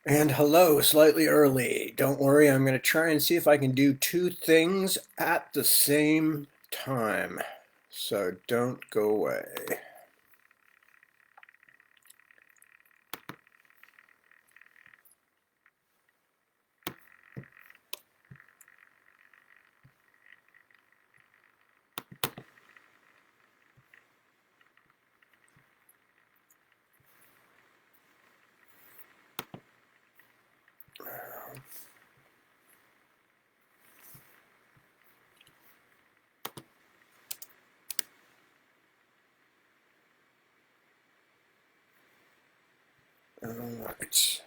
And hello, slightly early. Don't worry, I'm going to try and see if I can do two things at the same time. So don't go away. All right.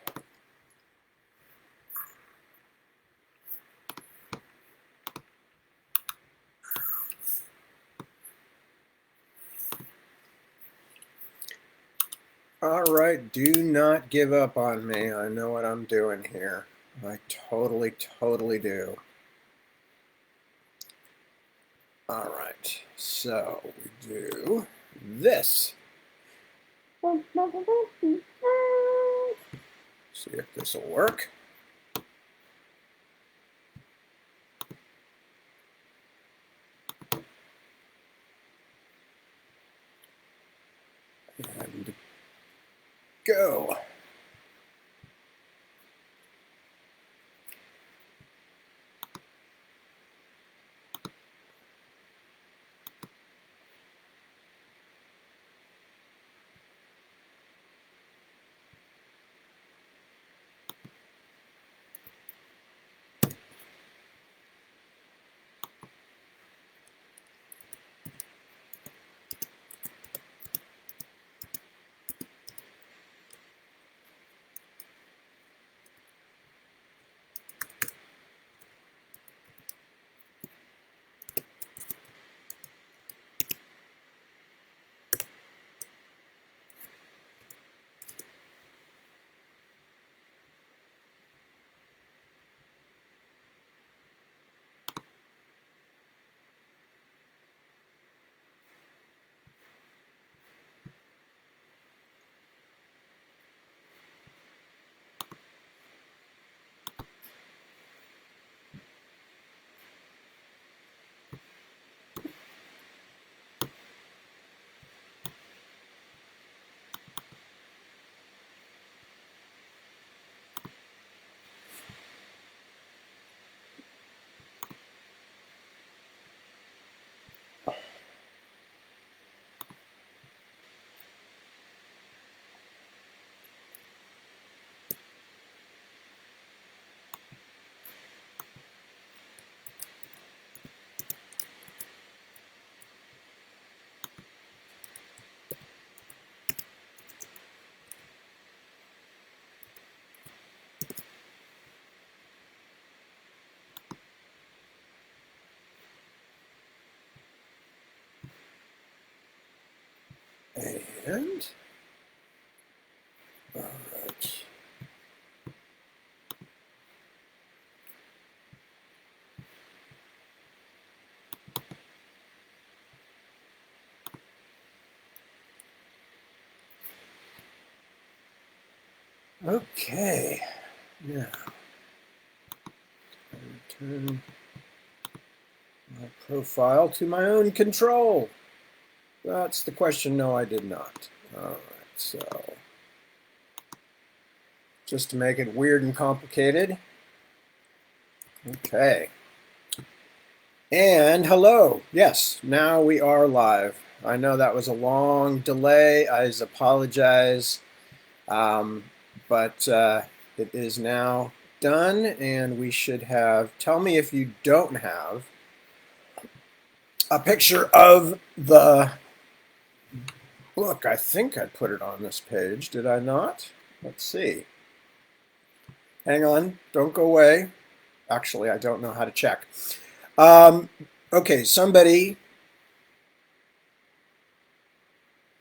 All right, do not give up on me. I know what I'm doing here. I totally do. All right, so we do this. See if this will work. And go. And all right. Okay. Now, return my profile to my own control. That's the question. No, I did not. All right, so just to make it weird and complicated. Okay. And hello. Yes, now we are live. I know that was a long delay. I apologize. Um, but it is now done, and we should have. Tell me if you don't have a picture of the book. I think I put it on this page. Did I not? Let's see. Hang on. Don't go away. Actually, I don't know how to check. Okay, somebody.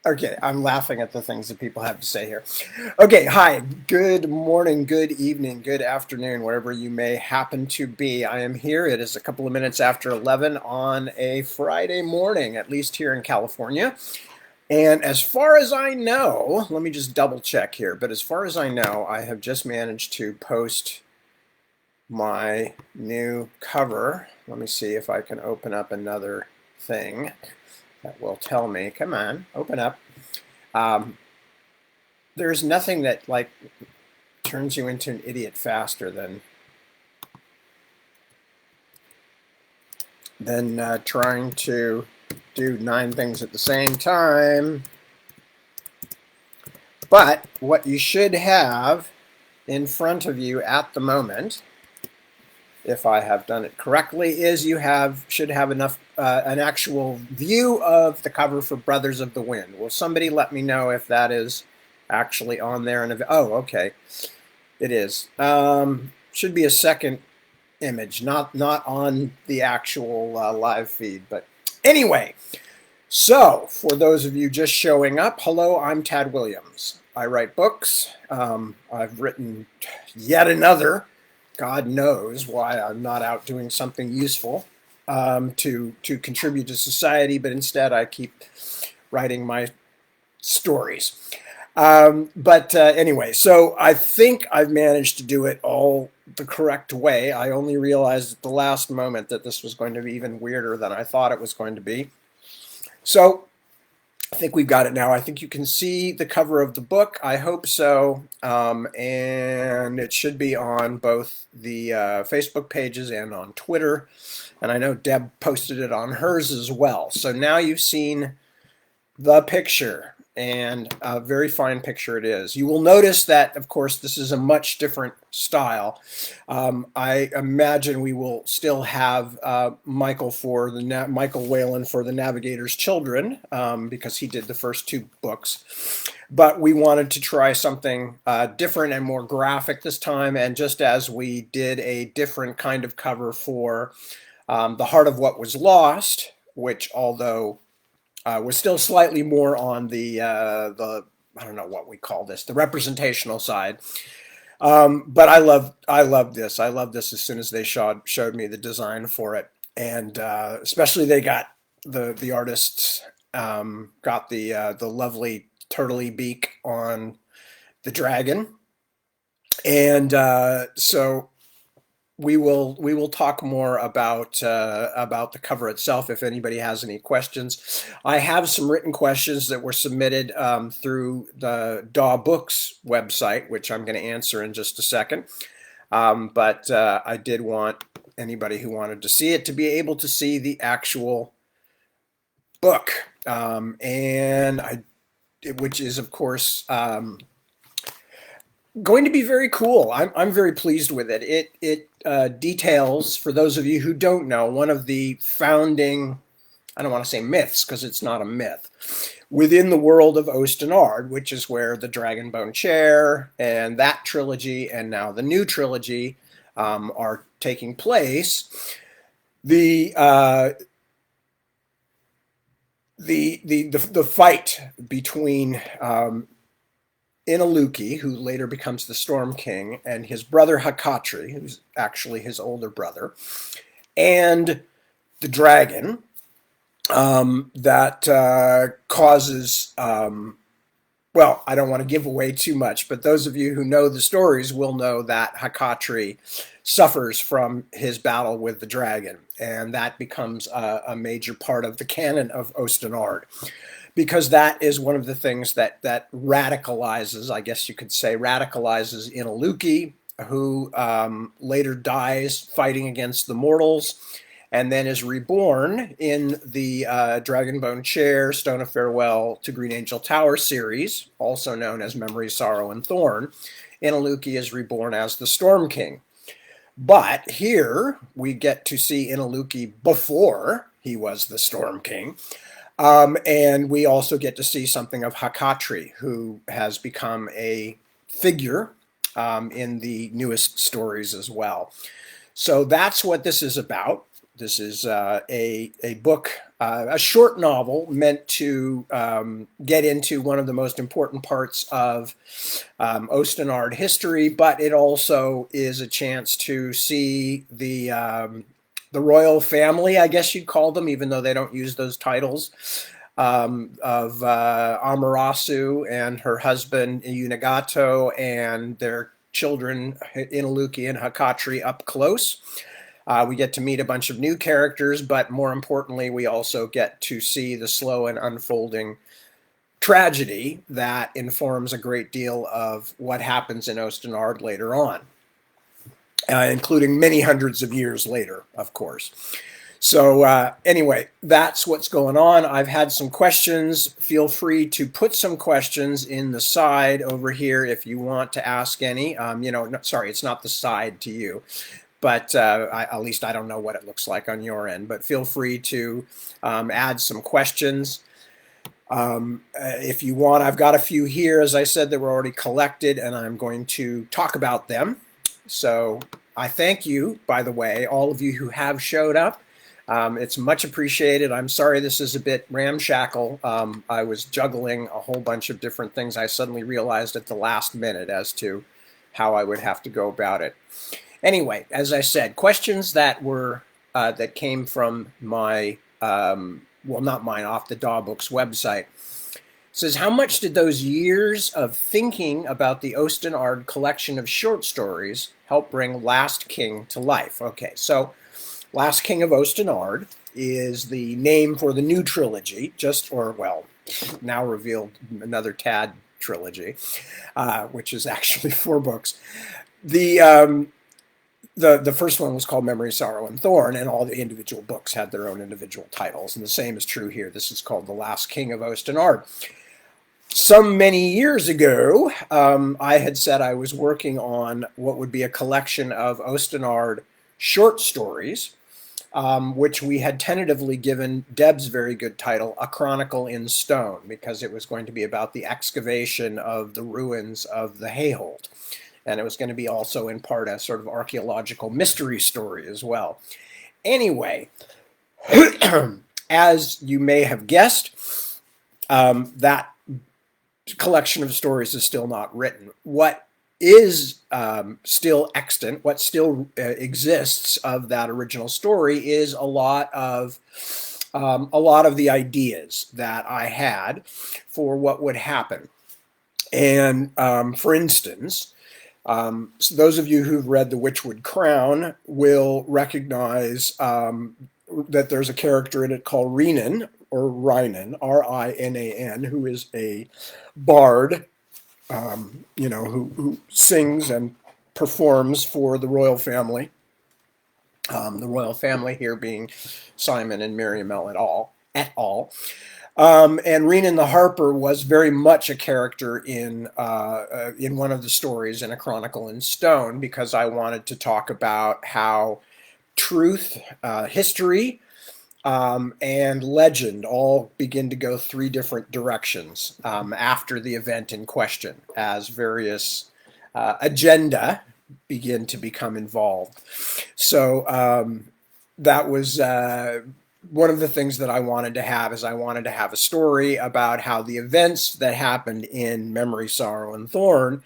Okay, I'm laughing at the things that people have to say here. Okay, hi. Good morning, good evening, good afternoon, wherever you may happen to be. I am here. It is a couple of minutes after 11 on a Friday morning, at least here in California. And as far as I know, let me just double check here, but as far as I know, I have just managed to post my new cover. Let me see if I can open up another thing that will tell me. Come on, open up. There's nothing that like turns you into an idiot faster than trying to do 9 things at the same time. But what you should have in front of you at the moment, if I have done it correctly, is you should have enough an actual view of the cover for Brothers of the Wind. Will somebody let me know if that is actually on there? And oh, okay, it is. Should be a second image, not on the actual live feed. But anyway, so for those of you just showing up, hello, I'm Tad Williams. I write books. I've written yet another. God knows why I'm not out doing something useful to contribute to society, but instead I keep writing my stories. Anyway, so I think I've managed to do it all the correct way. I only realized at the last moment that this was going to be even weirder than I thought it was going to be. So I think we've got it now. I think you can see the cover of the book. I hope so. And it should be on both the Facebook pages and on Twitter. And I know Deb posted it on hers as well. So now you've seen the picture, and a very fine picture it is. You will notice that, of course, this is a much different style. I imagine we will still have Michael Whalen for the Navigator's Children, because he did the first 2 books. But we wanted to try something different and more graphic this time, and just as we did a different kind of cover for The Heart of What Was Lost, which, although was still slightly more on the I don't know what we call this, the representational side. But I love this. I love this as soon as they showed me the design for it, and especially they got the artists got the lovely turtley beak on the dragon, and so we will talk more about the cover itself if anybody has any questions. I have some written questions that were submitted through the Daw Books website, which I'm going to answer in just a second. But I did want anybody who wanted to see it to be able to see the actual book, which is, of course, going to be very cool. I'm very pleased with it. It details, for those of you who don't know, one of the founding, I don't want to say myths because it's not a myth, within the world of Ostenard, which is where the Dragonbone Chair and that trilogy and now the new trilogy are taking place. The fight between Inaluki, who later becomes the Storm King, and his brother Hakatri, who's actually his older brother, and the dragon that causes, well, I don't want to give away too much, but those of you who know the stories will know that Hakatri suffers from his battle with the dragon, and that becomes a major part of the canon of Ostenard, because that is one of the things that radicalizes, I guess you could say, radicalizes Inaluki, who later dies fighting against the mortals, and then is reborn in the Dragonbone Chair, Stone of Farewell to Green Angel Tower series, also known as Memory, Sorrow, and Thorn. Inaluki is reborn as the Storm King. But here we get to see Inaluki before he was the Storm King. And we also get to see something of Hakatri, who has become a figure in the newest stories as well. So that's what this is about. This is a book, a short novel meant to get into one of the most important parts of Ostenard history, but it also is a chance to see the royal family, I guess you'd call them, even though they don't use those titles, of Amaterasu and her husband Unagato and their children Inaluki and Hakatri up close. We get to meet a bunch of new characters, but more importantly, we also get to see the slow and unfolding tragedy that informs a great deal of what happens in Ostenard later on, including many hundreds of years later, of course. So anyway, that's what's going on. I've had some questions. Feel free to put some questions in the side over here if you want to ask any. Sorry, it's not the side to you, but at least I don't know what it looks like on your end. But feel free to add some questions. If you want, I've got a few here, as I said, that were already collected, and I'm going to talk about them. So I thank you, by the way, all of you who have showed up. It's much appreciated. I'm sorry this is a bit ramshackle. I was juggling a whole bunch of different things. I suddenly realized at the last minute as to how I would have to go about it. Anyway, as I said, questions that were that came from my, well, not mine, off the Dawbooks website. It says, how much did those years of thinking about the Ostenard collection of short stories help bring Last King to life? Okay, so Last King of Ostenard is the name for the new trilogy, now revealed another Tad trilogy, which is actually 4 books. The first one was called Memory, Sorrow, and Thorn, and all the individual books had their own individual titles, and the same is true here. This is called The Last King of Ostenard. Some many years ago, I had said I was working on what would be a collection of Ostenard short stories, which we had tentatively given Deb's very good title, A Chronicle in Stone, because it was going to be about the excavation of the ruins of the Hayhold. And it was going to be also in part a sort of archaeological mystery story as well. Anyway, as you may have guessed, that collection of stories is still not written. What is still extant, what still exists of that original story is a lot of the ideas that I had for what would happen. And for instance, so those of you who've read The Witchwood Crown will recognize that there's a character in it called Renan, or Rinan, R-I-N-A-N, who is a bard, who sings and performs for the royal family. The royal family here being Simon and Miriam et al. And Renan the Harper was very much a character in one of the stories in A Chronicle in Stone, because I wanted to talk about how truth, history, and legend all begin to go 3 different directions after the event in question, as various agenda begin to become involved. So that was one of the things that I wanted to have, is I wanted to have a story about how the events that happened in Memory, Sorrow, and Thorn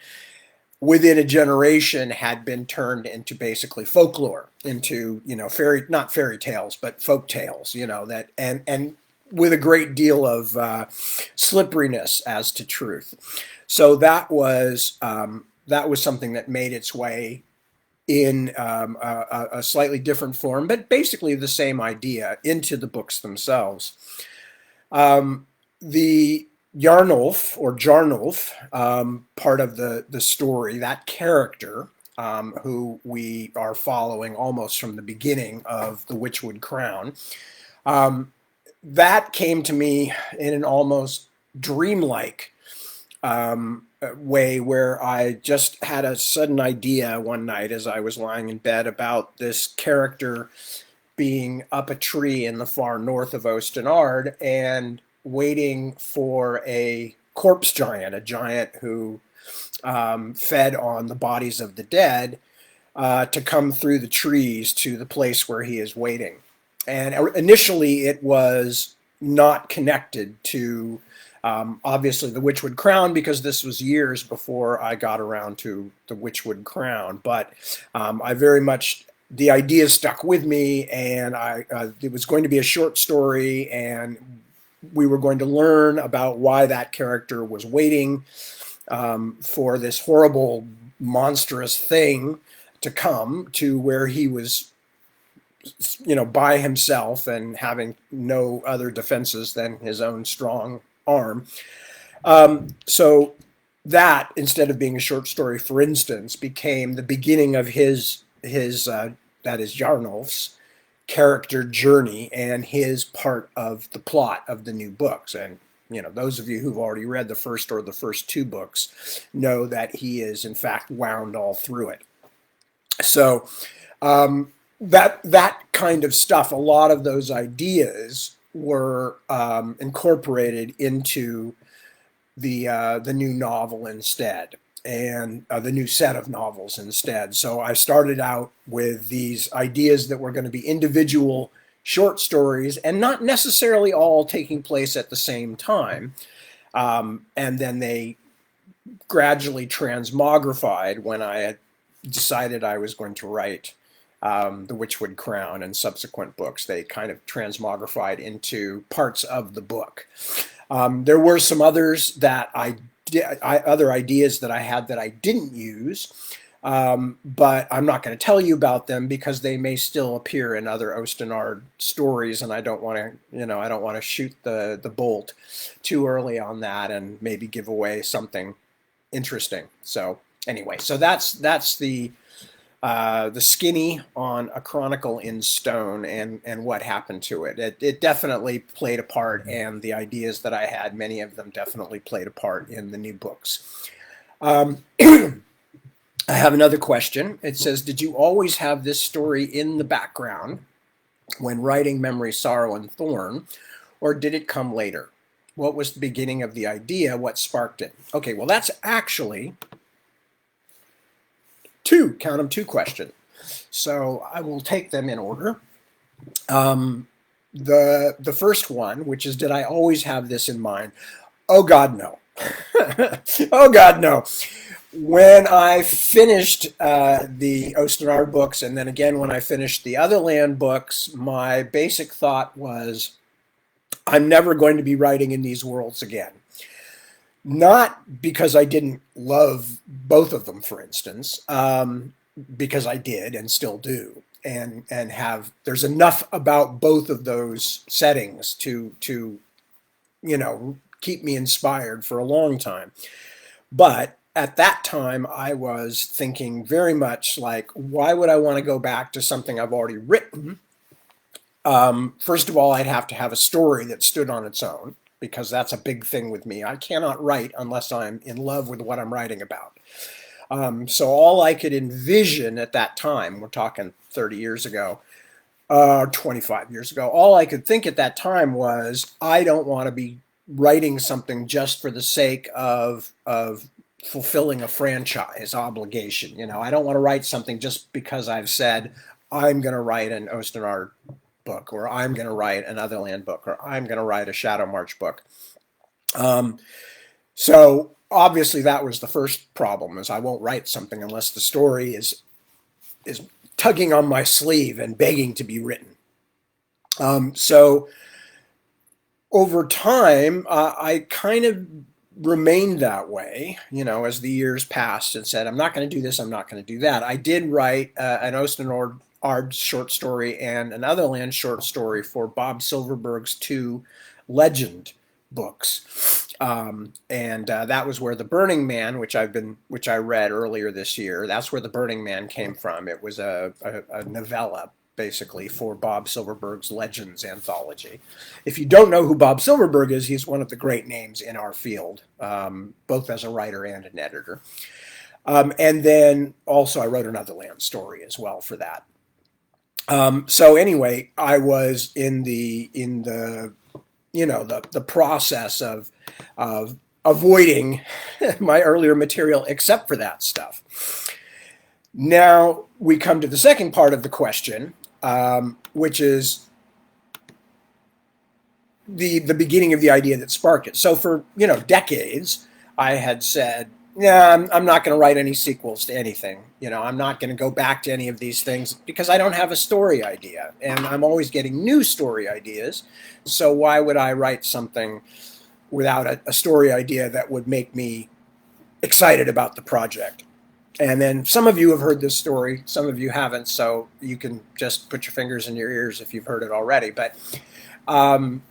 within a generation had been turned into basically folklore, into, not fairy tales, but folk tales, that, and with a great deal of slipperiness as to truth. So that was something that made its way in a slightly different form, but basically the same idea, into the books themselves. The Yarnulf, or Jarnulf, part of the story, that character, who we are following almost from the beginning of The Witchwood Crown, that came to me in an almost dreamlike way, where I just had a sudden idea one night as I was lying in bed about this character being up a tree in the far north of Ostenard and waiting for a corpse giant, a giant who fed on the bodies of the dead, to come through the trees to the place where he is waiting. And initially it was not connected to obviously The Witchwood Crown, because this was years before I got around to The Witchwood Crown. But I very much, the idea stuck with me, and it was going to be a short story, and we were going to learn about why that character was waiting for this horrible, monstrous thing to come to where he was, by himself and having no other defenses than his own strong arm. So that, instead of being a short story, for instance, became the beginning of his that is Jarnolf's character journey and his part of the plot of the new books. And those of you who've already read the first or the first two books know that he is in fact wound all through it. So that kind of stuff, a lot of those ideas were incorporated into the new novel instead, and the new set of novels instead. So I started out with these ideas that were going to be individual short stories and not necessarily all taking place at the same time. And then they gradually transmogrified when I had decided I was going to write The Witchwood Crown and subsequent books. They kind of transmogrified into parts of the book. There were some others that other ideas that I had that I didn't use, but I'm not going to tell you about them because they may still appear in other Ostenard stories, and I don't want to shoot the bolt too early on that and maybe give away something interesting. So anyway, so that's the skinny on A Chronicle in Stone and what happened to it. It definitely played a part, and the ideas that I had, many of them definitely played a part in the new books. I have another question. It says, did you always have this story in the background when writing Memory, Sorrow, and Thorn, or did it come later? What was the beginning of the idea? What sparked it? Okay, well, that's actually two questions. So I will take them in order. The first one, which is, did I always have this in mind? Oh, God, no. Oh, God, no. When I finished the Ostenard books, and then again when I finished the Otherland books, my basic thought was, I'm never going to be writing in these worlds again. Not because I didn't love both of them, for instance, because I did and still do, and there's enough about both of those settings to keep me inspired for a long time. But at that time, I was thinking very much like, why would I want to go back to something I've already written? First of all, I'd have to have a story that stood on its own, because that's a big thing with me. I cannot write unless I'm in love with what I'm writing about. So all I could envision at that time, we're talking 30 years ago, 25 years ago, all I could think at that time was, I don't want to be writing something just for the sake of fulfilling a franchise obligation. I don't want to write something just because I've said I'm going to write an Ostenard book, or I'm going to write an Otherland book, or I'm going to write a Shadow March book. So obviously that was the first problem, is I won't write something unless the story is tugging on my sleeve and begging to be written. So over time, I kind of remained that way, as the years passed, and said, I'm not going to do this, I'm not going to do that. I did write an Ostenard short story and an Otherland short story for Bob Silverberg's 2 Legend books. And that was where The Burning Man, which I read earlier this year, that's where The Burning Man came from. It was a novella, basically, for Bob Silverberg's Legends anthology. If you don't know who Bob Silverberg is, he's one of the great names in our field, both as a writer and an editor. And then also I wrote an Otherland story as well for that. So anyway, I was in the process of avoiding my earlier material, except for that stuff. Now we come to the second part of the question, which is the beginning of the idea that sparked it. So for decades, I had said, yeah, I'm not going to write any sequels to anything. I'm not going to go back to any of these things because I don't have a story idea, and I'm always getting new story ideas. So why would I write something without a story idea that would make me excited about the project? And then some of you have heard this story, some of you haven't, so you can just put your fingers in your ears if you've heard it already. But um,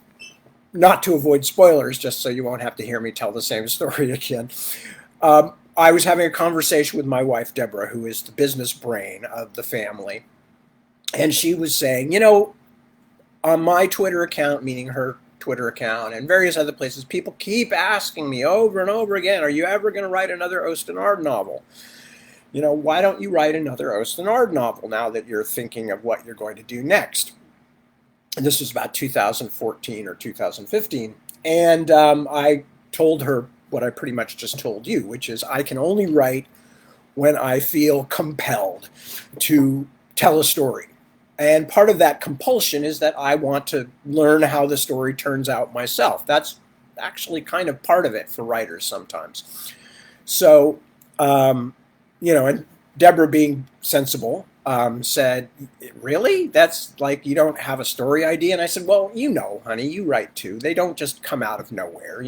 not to avoid spoilers, just so you won't have to hear me tell the same story again. I was having a conversation with my wife, Deborah, who is the business brain of the family. And she was saying, on my Twitter account, meaning her Twitter account, and various other places, people keep asking me over and over again, are you ever going to write another Ostenard novel? Why don't you write another Ostenard novel now that you're thinking of what you're going to do next? And this was about 2014 or 2015. And I told her what I pretty much just told you, which is I can only write when I feel compelled to tell a story. And part of that compulsion is that I want to learn how the story turns out myself. That's actually kind of part of it for writers sometimes. So, and Deborah, being sensible, said, really? That's like you don't have a story idea? And I said, well, honey, you write too. They don't just come out of nowhere.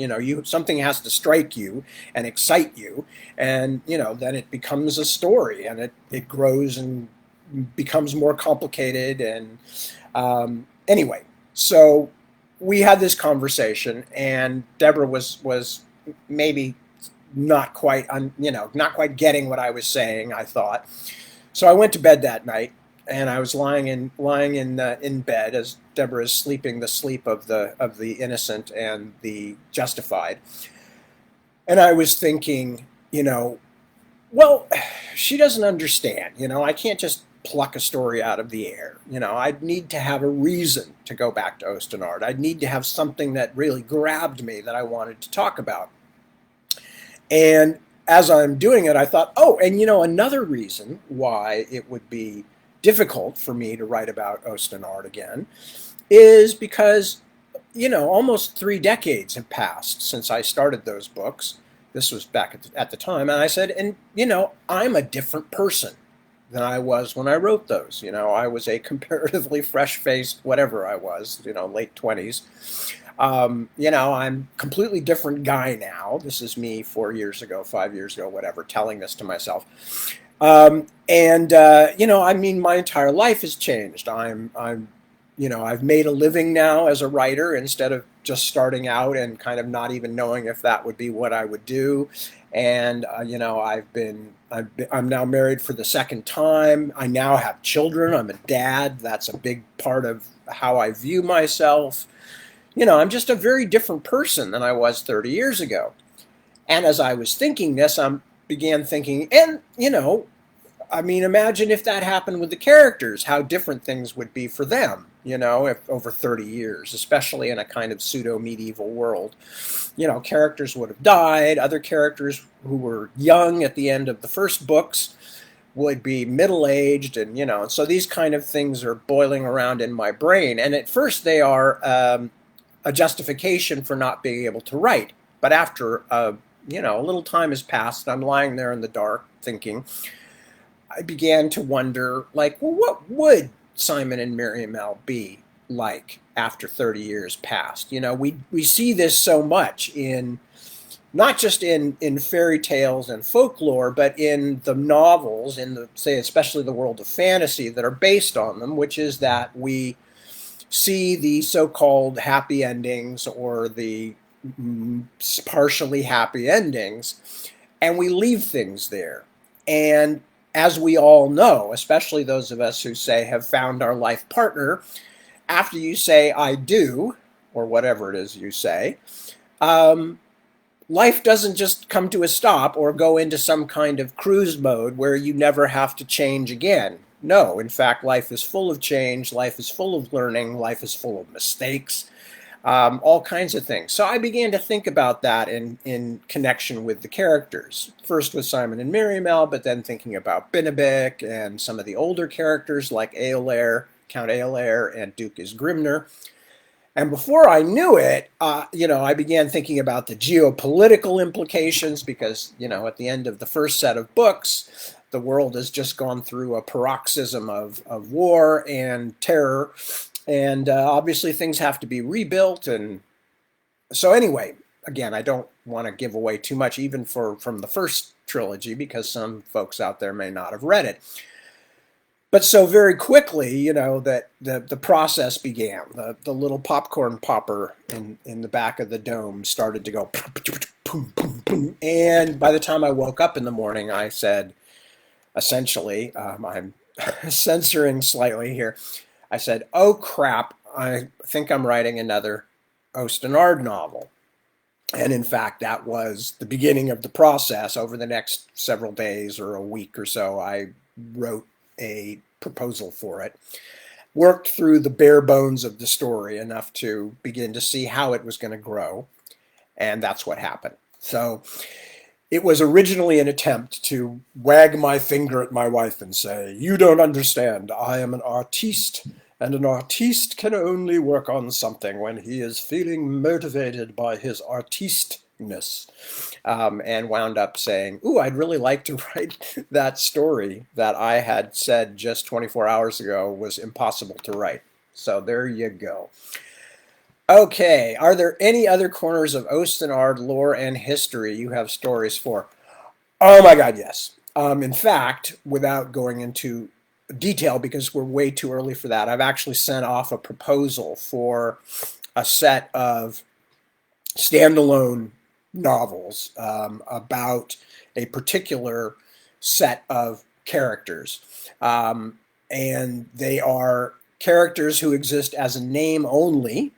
Something has to strike you and excite you, and then it becomes a story, and it grows and becomes more complicated. And anyway, so we had this conversation, and Deborah was maybe not quite not quite getting what I was saying, I thought. So I went to bed that night, and I was lying in bed as Deborah is sleeping the sleep of the innocent and the justified. And I was thinking, well, she doesn't understand. I can't just pluck a story out of the air. I'd need to have a reason to go back to Ostenard. I'd need to have something that really grabbed me that I wanted to talk about. And as I'm doing it, I thought, oh, and another reason why it would be difficult for me to write about Ostenard again is because, almost 3 decades have passed since I started those books. This was back at the time. And I said, and, I'm a different person than I was when I wrote those. I was a comparatively fresh-faced, whatever I was, late 20s. I'm a completely different guy now. This is me 4 years ago, 5 years ago, whatever, telling this to myself. My entire life has changed. I've made a living now as a writer instead of just starting out and kind of not even knowing if that would be what I would do. And I'm now married for the second time. I now have children. I'm a dad. That's a big part of how I view myself. I'm just a very different person than I was 30 years ago. And as I was thinking this, I began thinking, and, imagine if that happened with the characters, how different things would be for them, if over 30 years, especially in a kind of pseudo-medieval world. Characters would have died. Other characters who were young at the end of the first books would be middle-aged, and, so these kind of things are boiling around in my brain. And at first they are a justification for not being able to write. But after a little time has passed, and I'm lying there in the dark thinking, I began to wonder, like, well, what would Simon and Miriamel be like after 30 years passed? We see this so much in, not just in fairy tales and folklore, but in the novels, say, especially the world of fantasy that are based on them, which is that we see the so-called happy endings or the partially happy endings, and we leave things there. And as we all know, especially those of us who say have found our life partner, after you say I do, or whatever it is you say, life doesn't just come to a stop or go into some kind of cruise mode where you never have to change again. No, in fact, life is full of change, life is full of learning, life is full of mistakes, all kinds of things. So I began to think about that in connection with the characters. First with Simon and Miriamel, but then thinking about Benebek and some of the older characters like Eolair, Count Eolair, and Duke Grimner. And before I knew it, I began thinking about the geopolitical implications because, at the end of the first set of books, the world has just gone through a paroxysm of war and terror. And obviously, things have to be rebuilt. And so, anyway, again, I don't want to give away too much, even from the first trilogy, because some folks out there may not have read it. But so very quickly, that the process began. The little popcorn popper in the back of the dome started to go boom, boom, boom. And by the time I woke up in the morning, I said, essentially, I'm censoring slightly here. I said, oh crap, I think I'm writing another Ostenard novel. And in fact, that was the beginning of the process. Over the next several days or a week or so, I wrote a proposal for it, worked through the bare bones of the story enough to begin to see how it was going to grow. And that's what happened. So it was originally an attempt to wag my finger at my wife and say, you don't understand. I am an artiste, and an artiste can only work on something when he is feeling motivated by his artistness. And wound up saying, ooh, I'd really like to write that story that I had said just 24 hours ago was impossible to write. So there you go. Okay, are there any other corners of Ostenard lore and history you have stories for? Oh my God, yes. In fact, without going into detail because we're way too early for that, I've actually sent off a proposal for a set of standalone novels about a particular set of characters. And they are characters who exist as a name only,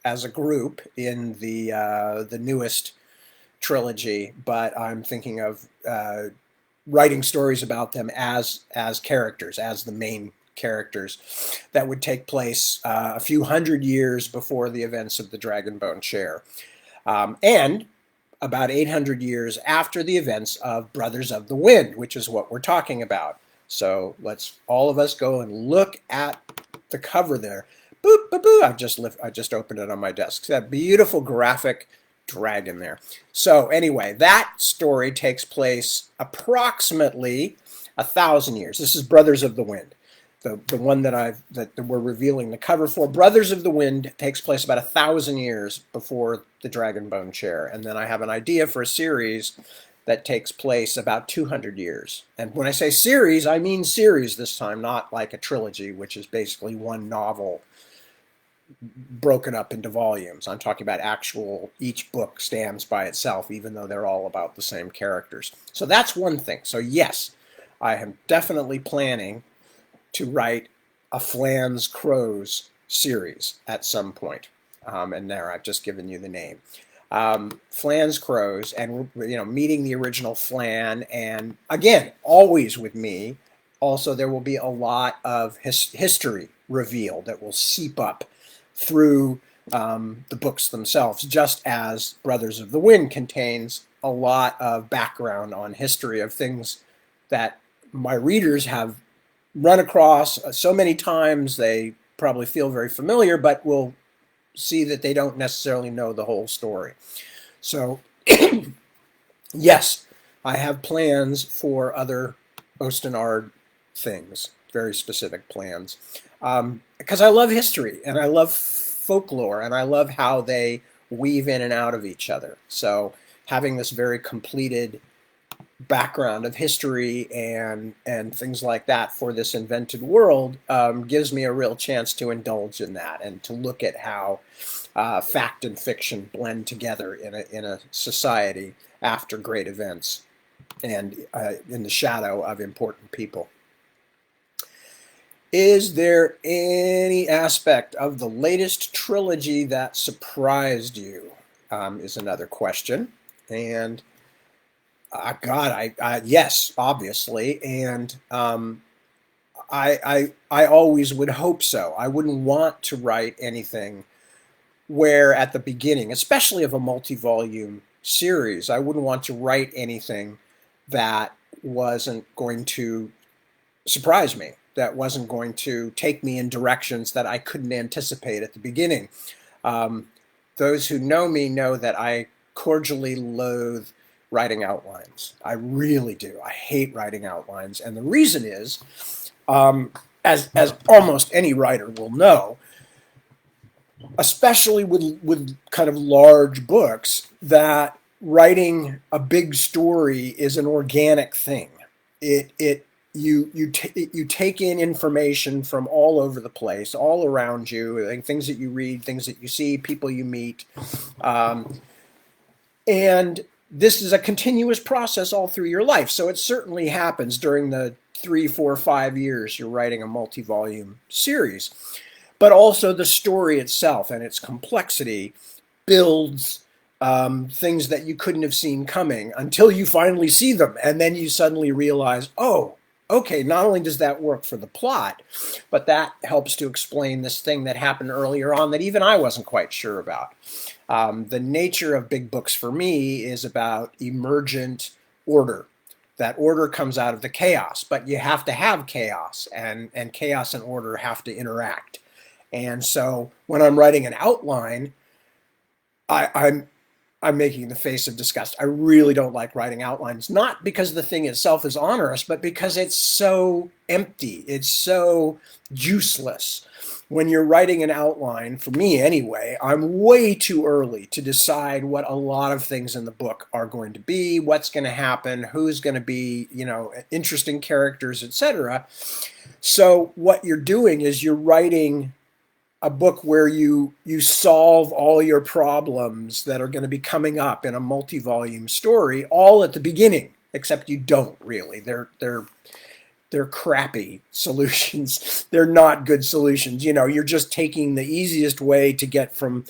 as a group in the newest trilogy, but I'm thinking of writing stories about them as characters, as the main characters that would take place a few hundred years before the events of the Dragonbone Chair, and about 800 years after the events of Brothers of the Wind, which is what we're talking about. So let's all of us go and look at the cover there. Boop, boop, boop. I just opened it on my desk. That beautiful graphic dragon there. So anyway, that story takes place approximately 1,000 years. This is Brothers of the Wind, the one that we're revealing the cover for. Brothers of the Wind takes place about 1,000 years before the Dragonbone Chair, and then I have an idea for a series that takes place about 200 years. And when I say series, I mean series this time, not like a trilogy, which is basically one novel broken up into volumes. I'm talking about actual, each book stands by itself, even though they're all about the same characters. So that's one thing. So yes, I am definitely planning to write a Flan's Crows series at some point. And there, I've just given you the name. Flan's Crows, and meeting the original Flan, and again, always with me. Also, there will be a lot of history revealed that will seep up through the books themselves, just as Brothers of the Wind contains a lot of background on history of things that my readers have run across so many times they probably feel very familiar, but will see that they don't necessarily know the whole story. So yes, I have plans for other Ostenard things, very specific plans, because I love history and I love folklore and I love how they weave in and out of each other. So having this very completed background of history and things like that for this invented world gives me a real chance to indulge in that and to look at how fact and fiction blend together in a society after great events and in the shadow of important people. Is there any aspect of the latest trilogy that surprised you? Is another question. And God, yes, obviously, and I always would hope so. I wouldn't want to write anything where at the beginning, especially of a multi-volume series, I wouldn't want to write anything that wasn't going to surprise me, that wasn't going to take me in directions that I couldn't anticipate at the beginning. Those who know me know that I cordially loathe writing outlines. I really do. I hate writing outlines. And the reason is, as almost any writer will know, especially with kind of large books, that writing a big story is an organic thing. You take in information from all over the place, all around you, like things that you read, things that you see, people you meet, and this is a continuous process all through your life. So it certainly happens during the 3, 4, 5 years you're writing a multi-volume series. But also the story itself and its complexity builds things that you couldn't have seen coming until you finally see them. And then you suddenly realize, oh, okay, not only does that work for the plot, but that helps to explain this thing that happened earlier on that even I wasn't quite sure about. The nature of big books for me is about emergent order. That order comes out of the chaos, but you have to have chaos, and chaos and order have to interact. And so when I'm writing an outline, I'm making the face of disgust. I really don't like writing outlines, not because the thing itself is onerous, but because it's so empty. It's so useless. When you're writing an outline, for me anyway, I'm way too early to decide what a lot of things in the book are going to be, what's going to happen, who's going to be, interesting characters, etc. So what you're doing is you're writing a book where you solve all your problems that are going to be coming up in a multi-volume story all at the beginning, except you don't really. They're crappy solutions. They're not good solutions. You're just taking the easiest way to get from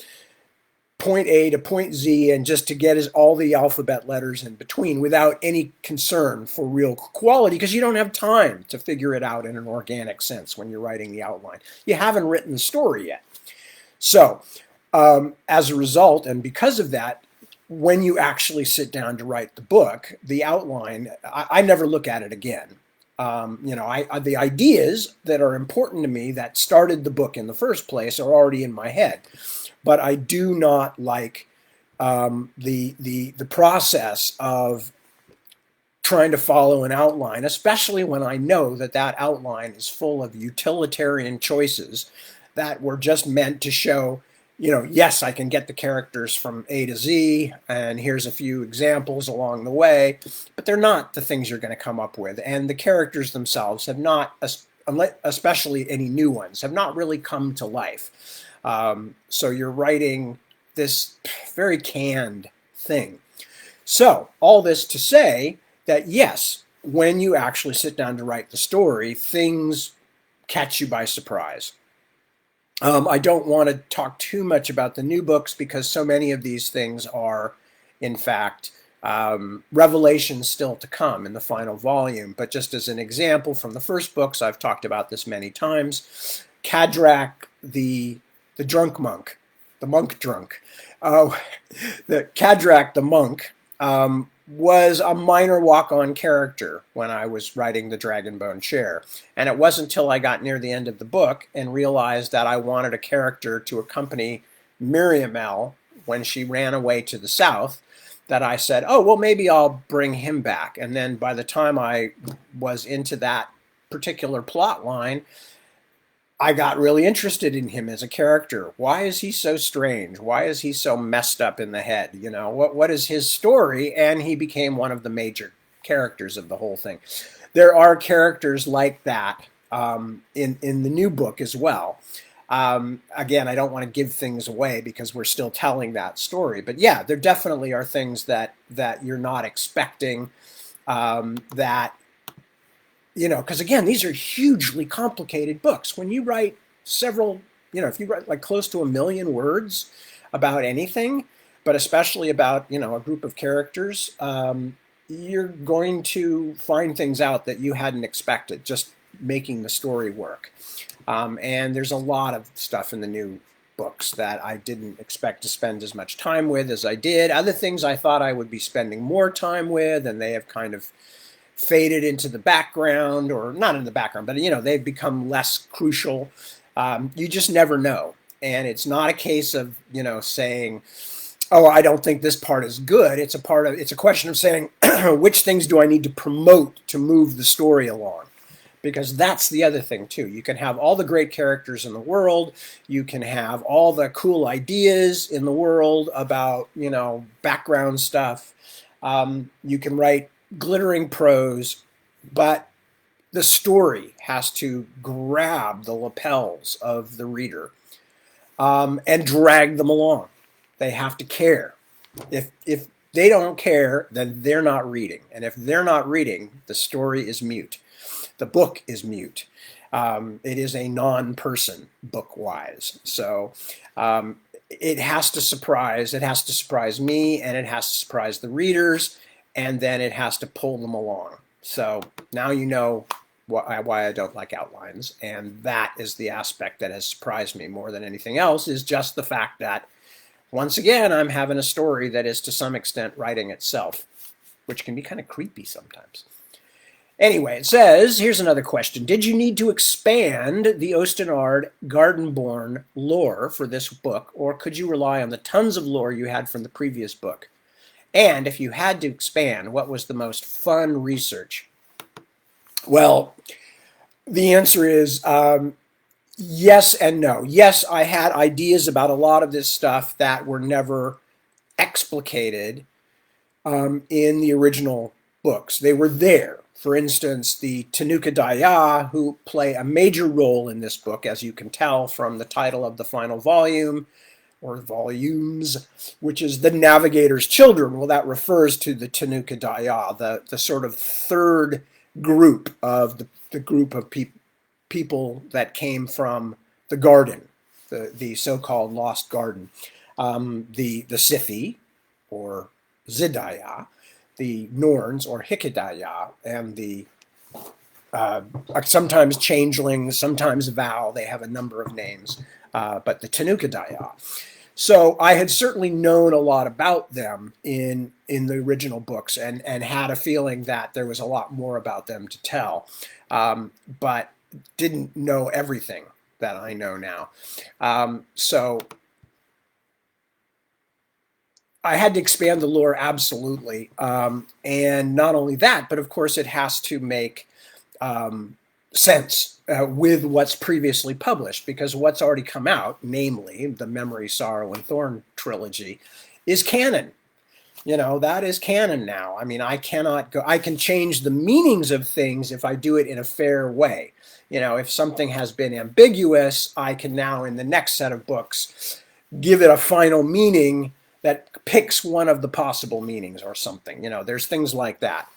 point A to point Z and just to get all the alphabet letters in between without any concern for real quality, because you don't have time to figure it out in an organic sense when you're writing the outline. You haven't written the story yet. So as a result, and because of that, when you actually sit down to write the book, the outline, I never look at it again. The ideas that are important to me that started the book in the first place are already in my head. But I do not like the process of trying to follow an outline, especially when I know that outline is full of utilitarian choices that were just meant to show, yes, I can get the characters from A to Z, and here's a few examples along the way, but they're not the things you're going to come up with. And the characters themselves have not, especially any new ones, have not really come to life. So you're writing this very canned thing. So all this to say that yes, when you actually sit down to write the story, things catch you by surprise. I don't want to talk too much about the new books because so many of these things are, in fact, revelations still to come in the final volume. But just as an example from the first books, I've talked about this many times, Cadrak, the drunk monk, the monk drunk. The Cadrak the monk was a minor walk-on character when I was writing the Dragonbone Chair. And it wasn't until I got near the end of the book and realized that I wanted a character to accompany Miriamel when she ran away to the south that I said, oh, well, maybe I'll bring him back. And then by the time I was into that particular plot line, I got really interested in him as a character. Why is he so strange? Why is he so messed up in the head? What is his story? And he became one of the major characters of the whole thing. There are characters like that in the new book as well. Again, I don't want to give things away because we're still telling that story. But yeah, there definitely are things that you're not expecting, because again, these are hugely complicated books. When you write several, if you write like close to 1 million words about anything, but especially about, a group of characters, you're going to find things out that you hadn't expected, just making the story work. And there's a lot of stuff in the new books that I didn't expect to spend as much time with as I did. Other things I thought I would be spending more time with, and they have kind of faded into the background, or not in the background, but they've become less crucial. You just never know. And it's not a case of, saying, oh, I don't think this part is good. It's a question of saying, which things do I need to promote to move the story along? Because that's the other thing too. You can have all the great characters in the world. You can have all the cool ideas in the world about, background stuff. You can write glittering prose, but the story has to grab the lapels of the reader, and drag them along. They have to care. If they don't care, then they're not reading. And if they're not reading, the story is mute. The book is mute. It is a non-person book-wise. So it has to surprise. It has to surprise me, and it has to surprise the readers, and then it has to pull them along. So now you know why I don't like outlines, and that is the aspect that has surprised me more than anything else, is just the fact that, once again, I'm having a story that is to some extent writing itself, which can be kind of creepy sometimes. Anyway, it says, here's another question. Did you need to expand the Ostenard Gardenborn lore for this book, or could you rely on the tons of lore you had from the previous book? And if you had to expand, what was the most fun research? Well, the answer is yes and no. Yes, I had ideas about a lot of this stuff that were never explicated in the original books. They were there. For instance, the Tanuka Daya, who play a major role in this book, as you can tell from the title of the final volume, or volumes, which is The Navigator's Children. Well, that refers to the Tanuka Daya, the sort of third group of the group of people that came from the garden, the so-called lost garden. The Sithi, or Zidaya, the Norns, or Hikidaya, and the sometimes changelings, sometimes vow. They have a number of names, but the Tanuka Daya. So I had certainly known a lot about them in the original books, and had a feeling that there was a lot more about them to tell, but didn't know everything that I know now. So I had to expand the lore, absolutely. And not only that, but of course it has to make sense with what's previously published, because what's already come out, namely the Memory, Sorrow, and Thorn trilogy, is canon. That is canon now. I mean, I can change the meanings of things if I do it in a fair way. If something has been ambiguous, I can now, in the next set of books, give it a final meaning that picks one of the possible meanings or something. There's things like that.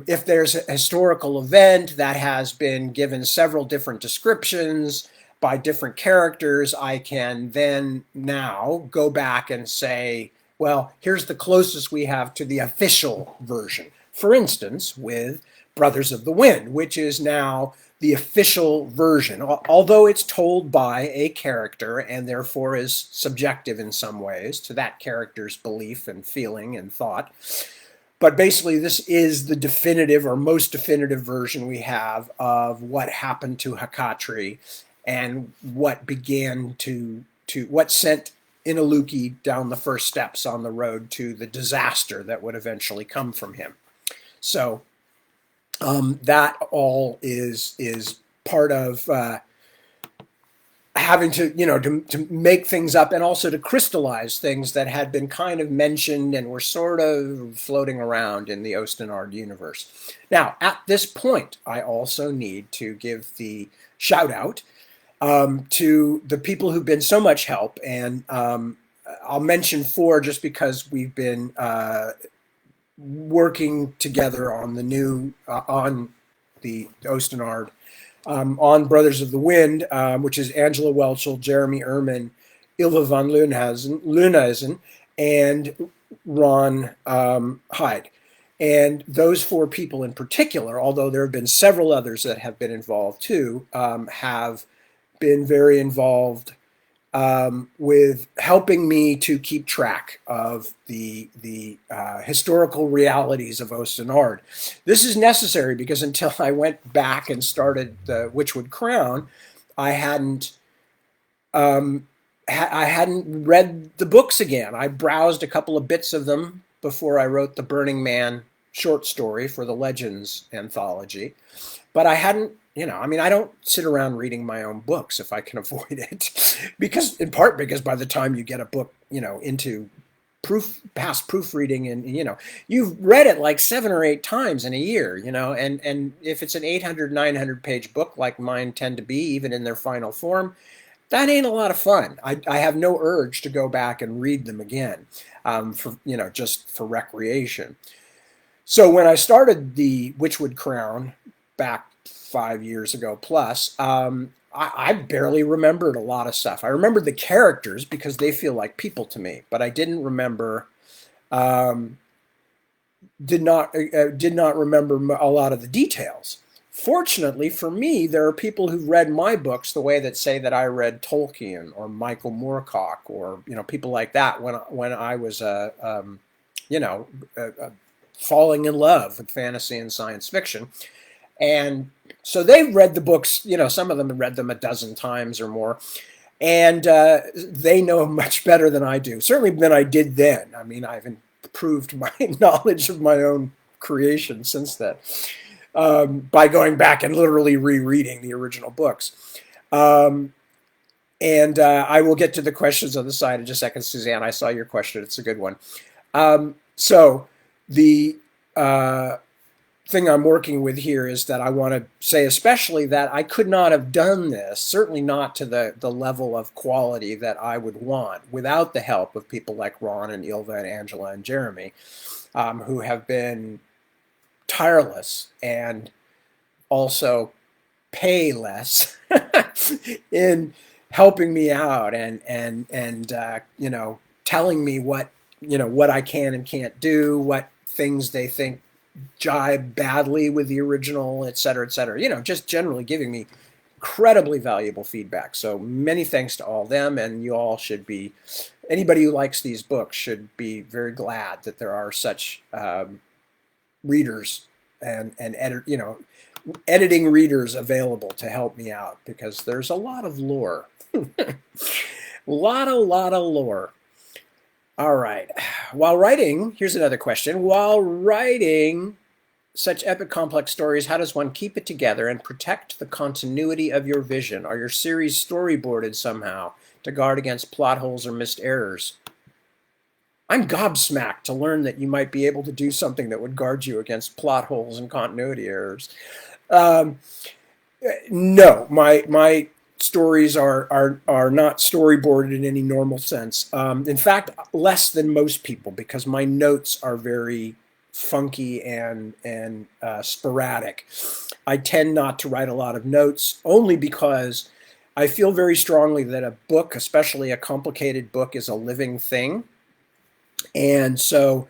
If there's a historical event that has been given several different descriptions by different characters, I can then now go back and say, well, here's the closest we have to the official version. For instance, with Brothers of the Wind, which is now the official version, although it's told by a character and therefore is subjective in some ways to that character's belief and feeling and thought. But basically, this is the definitive or most definitive version we have of what happened to Hakatri and what began what sent Inaluki down the first steps on the road to the disaster that would eventually come from him. So that all is part of having to make things up, and also to crystallize things that had been kind of mentioned and were sort of floating around in the Ostenard universe. Now, at this point, I also need to give the shout out to the people who've been so much help, and I'll mention 4 just because we've been working together on the new on the Ostenard, on Brothers of the Wind, which is Angela Welchel, Jeremy Ehrman, Ilva von Luneisen, and Ron Hyde. And those 4 people in particular, although there have been several others that have been involved too, have been very involved with helping me to keep track of the historical realities of Ostenard. This is necessary because until I went back and started the Witchwood Crown, I hadn't I hadn't read the books again. I browsed a couple of bits of them before I wrote the Burning Man short story for the Legends anthology. But I hadn't, I mean, I don't sit around reading my own books if I can avoid it, because in part because by the time you get a book, into past proofreading, and you've read it like 7 or 8 times in a year, and if it's an 800, 900 page book like mine tend to be, even in their final form, that ain't a lot of fun. I have no urge to go back and read them again, for just for recreation. So when I started the Witchwood Crown back 5 years ago plus, I barely remembered a lot of stuff. I remembered the characters because they feel like people to me, but I didn't remember, um, did not remember a lot of the details. Fortunately for me, there are people who read my books the way that say that I read Tolkien or Michael Moorcock, or people like that when I was you know falling in love with fantasy and science fiction. And so they've read the books, some of them have read them a dozen times or more, and they know much better than I do, certainly than I did then. I mean, I've improved my knowledge of my own creation since then, by going back and literally rereading the original books. Um, and I will get to the questions on the side in just a second, Suzanne. I saw your question. It's a good one. So the thing I'm working with here is that I want to say especially that I could not have done this, certainly not to the level of quality that I would want, without the help of people like Ron and Ilva and Angela and Jeremy, who have been tireless and also pay less in helping me out, and telling me what I can and can't do, what things they think jibe badly with the original, et cetera, et cetera. Just generally giving me incredibly valuable feedback. So many thanks to all them, and you all should be, anybody who likes these books should be very glad that there are such readers and editing readers available to help me out, because there's a lot of lore. lot of lore. All right. While writing, here's another question. While writing such epic complex stories, how does one keep it together and protect the continuity of your vision? Are your series storyboarded somehow to guard against plot holes or missed errors? I'm gobsmacked to learn that you might be able to do something that would guard you against plot holes and continuity errors. No, my stories are not storyboarded in any normal sense. In fact, less than most people, because my notes are very funky and sporadic. I tend not to write a lot of notes, only because I feel very strongly that a book, especially a complicated book, is a living thing. And so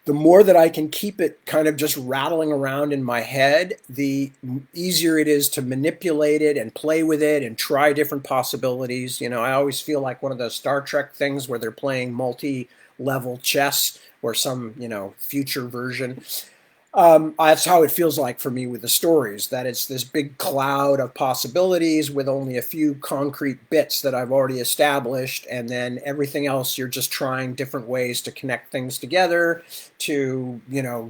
the more that I can keep it kind of just rattling around in my head, the easier it is to manipulate it and play with it and try different possibilities. I always feel like one of those Star Trek things where they're playing multi-level chess, or some, future version. That's how it feels like for me with the stories, that it's this big cloud of possibilities with only a few concrete bits that I've already established, and then everything else you're just trying different ways to connect things together to,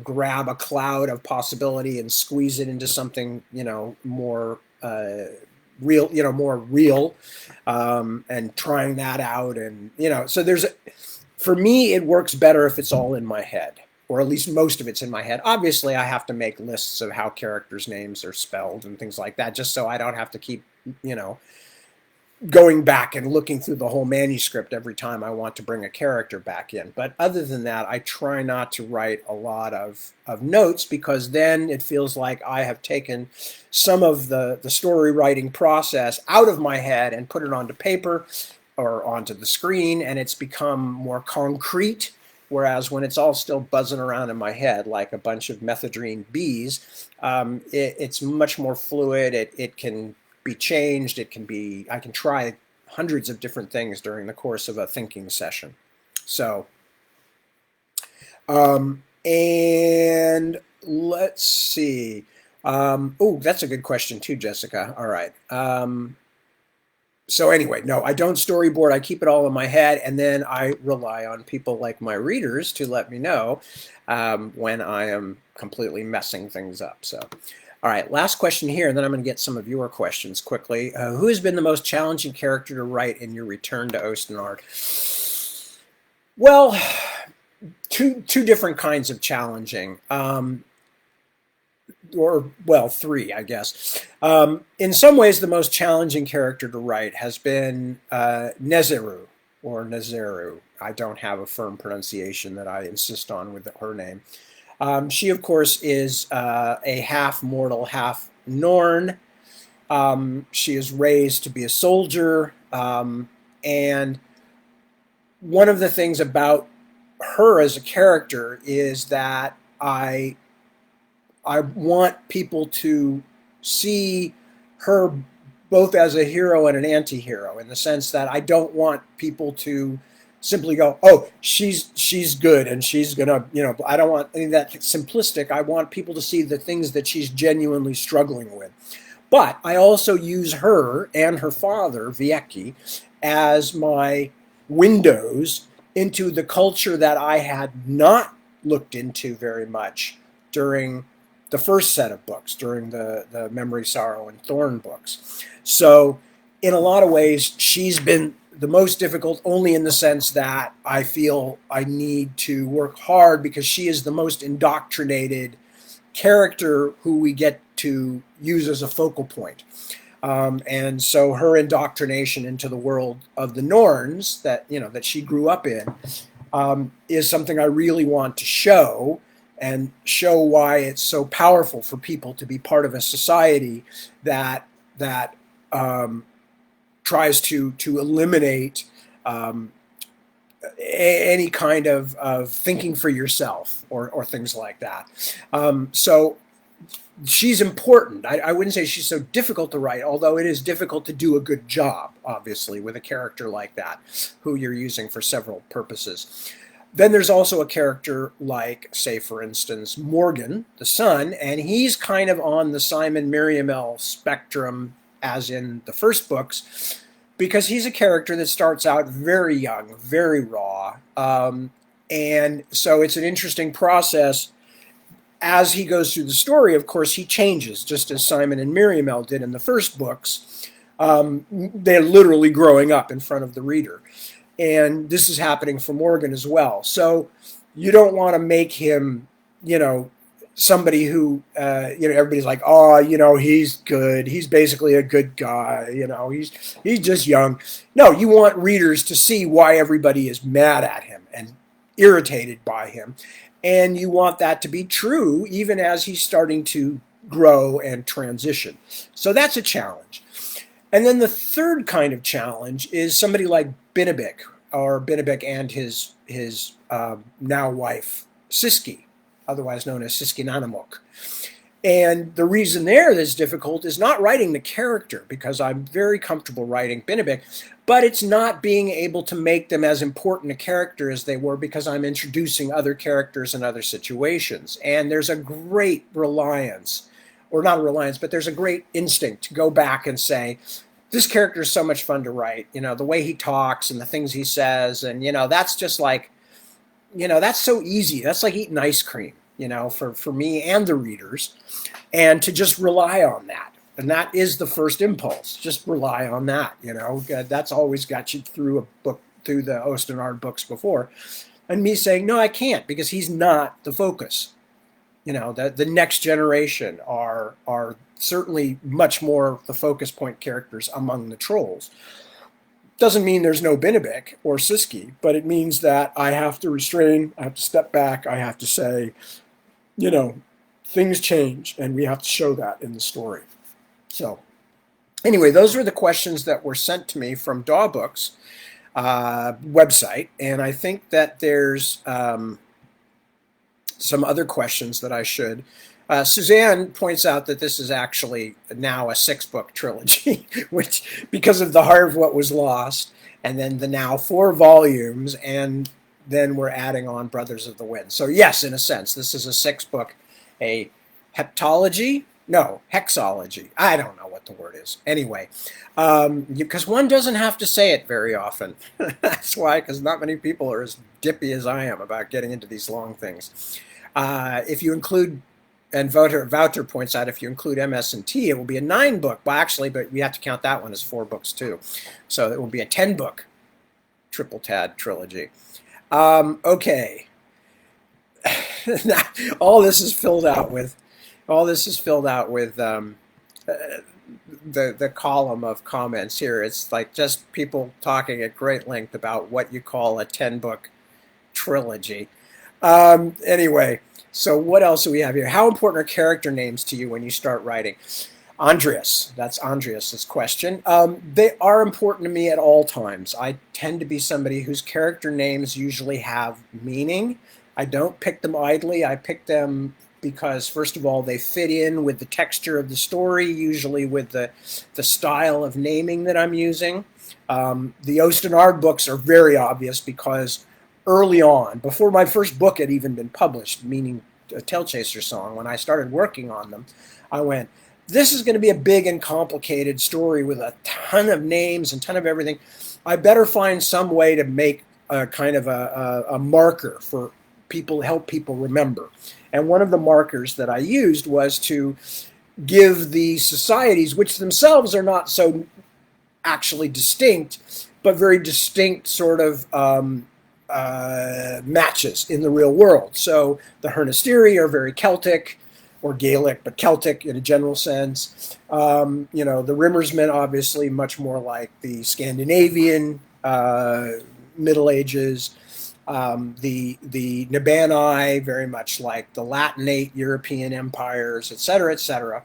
grab a cloud of possibility and squeeze it into something, more real, and trying that out. And, so for me, it works better if it's all in my head, or at least most of it's in my head. Obviously, I have to make lists of how characters' names are spelled and things like that, just so I don't have to keep, going back and looking through the whole manuscript every time I want to bring a character back in. But other than that, I try not to write a lot of notes, because then it feels like I have taken some of the story writing process out of my head and put it onto paper or onto the screen, and it's become more concrete. Whereas when it's all still buzzing around in my head like a bunch of methadone bees, it's much more fluid. It can be changed. I can try hundreds of different things during the course of a thinking session. So, and let's see. Oh, that's a good question too, Jessica. All right. So anyway, no, I don't storyboard. I keep it all in my head, and then I rely on people like my readers to let me know when I am completely messing things up. So, all right, last question here, and then I'm going to get some of your questions quickly. Who has been the most challenging character to write in your return to Ostenard? Well, two different kinds of challenging. Or well, three, I guess. In some ways, the most challenging character to write has been Nezeru or Nezeru. I don't have a firm pronunciation that I insist on with her name. She, of course, is a half mortal, half Norn. She is raised to be a soldier, and one of the things about her as a character is that I want people to see her both as a hero and an anti-hero, in the sense that I don't want people to simply go, oh, she's good and she's gonna, I don't want any of that simplistic. I want people to see the things that she's genuinely struggling with. But I also use her and her father, Vieki, as my windows into the culture that I had not looked into very much during the first set of books, during the Memory, Sorrow, and Thorn books. So in a lot of ways, she's been the most difficult, only in the sense that I feel I need to work hard because she is the most indoctrinated character who we get to use as a focal point. And so her indoctrination into the world of the Norns that she grew up in is something I really want to show, and show why it's so powerful for people to be part of a society that tries to eliminate any kind of thinking for yourself or things like that. So she's important. I wouldn't say she's so difficult to write, although it is difficult to do a good job, obviously, with a character like that, who you're using for several purposes. Then there's also a character like, say, for instance, Morgan, the son, and he's kind of on the Simon Miriamel spectrum, as in the first books, because he's a character that starts out very young, very raw, and so it's an interesting process. As he goes through the story, of course, he changes, just as Simon and Miriamel did in the first books. They're literally growing up in front of the reader. And this is happening for Morgan as well. So you don't want to make him, somebody who, everybody's like, oh, he's good. He's basically a good guy. He's just young. No, you want readers to see why everybody is mad at him and irritated by him. And you want that to be true even as he's starting to grow and transition. So that's a challenge. And then the third kind of challenge is somebody like Binabik, or Binabik and his now wife, Siski, otherwise known as Siski Nanamuk. And the reason there that's difficult is not writing the character, because I'm very comfortable writing Binabik, but it's not being able to make them as important a character as they were, because I'm introducing other characters and other situations. And there's a great reliance, or not a reliance, but there's a great instinct to go back and say, this character is so much fun to write, the way he talks and the things he says. And, that's just like, that's so easy. That's like eating ice cream, for me and the readers, and to just rely on that. And that is the first impulse. Just rely on that, that's always got you through a book, through the Ostenard books before. And me saying, no, I can't, because he's not the focus. The next generation are certainly much more the focus point characters among the trolls. Doesn't mean there's no Binabik or Siski, but it means that I have to restrain, I have to step back, I have to say, things change, and we have to show that in the story. So anyway, those were the questions that were sent to me from Dawbooks website, and I think that there's some other questions that I should. Suzanne points out that this is actually now a 6-book trilogy, which, because of the Heart of What Was Lost, and then the now 4 volumes, and then we're adding on Brothers of the Wind. So yes, in a sense, this is a 6-book, a heptology, No, hexology. I don't know what the word is. Anyway, because one doesn't have to say it very often. That's why, because not many people are as dippy as I am about getting into these long things. If you include, and Wouter points out, if you include MS and T, it will be a 9-book. Well, actually, but we have to count that one as 4 books too. So it will be a 10-book triple Tad trilogy. Okay. Now, all this is filled out with the column of comments here. It's like just people talking at great length about what you call a 10-book trilogy. Anyway, so what else do we have here? How important are character names to you when you start writing? Andreas, that's Andreas's question. They are important to me at all times. I tend to be somebody whose character names usually have meaning. I don't pick them idly. I pick them because, first of all, they fit in with the texture of the story, usually with the style of naming that I'm using. The Ostenard books are very obvious because early on, before my first book had even been published, meaning A Tail Chaser Song, when I started working on them, I went, this is going to be a big and complicated story with a ton of names and ton of everything. I better find some way to make a kind of a marker for people, help people remember. And one of the markers that I used was to give the societies, which themselves are not so actually distinct, but very distinct sort of matches in the real world. So the Hernisteri are very Celtic, or Gaelic, but Celtic in a general sense. The Rimmersmen, obviously, much more like the Scandinavian Middle Ages. The Nabani, very much like the Latinate European empires, et cetera, et cetera.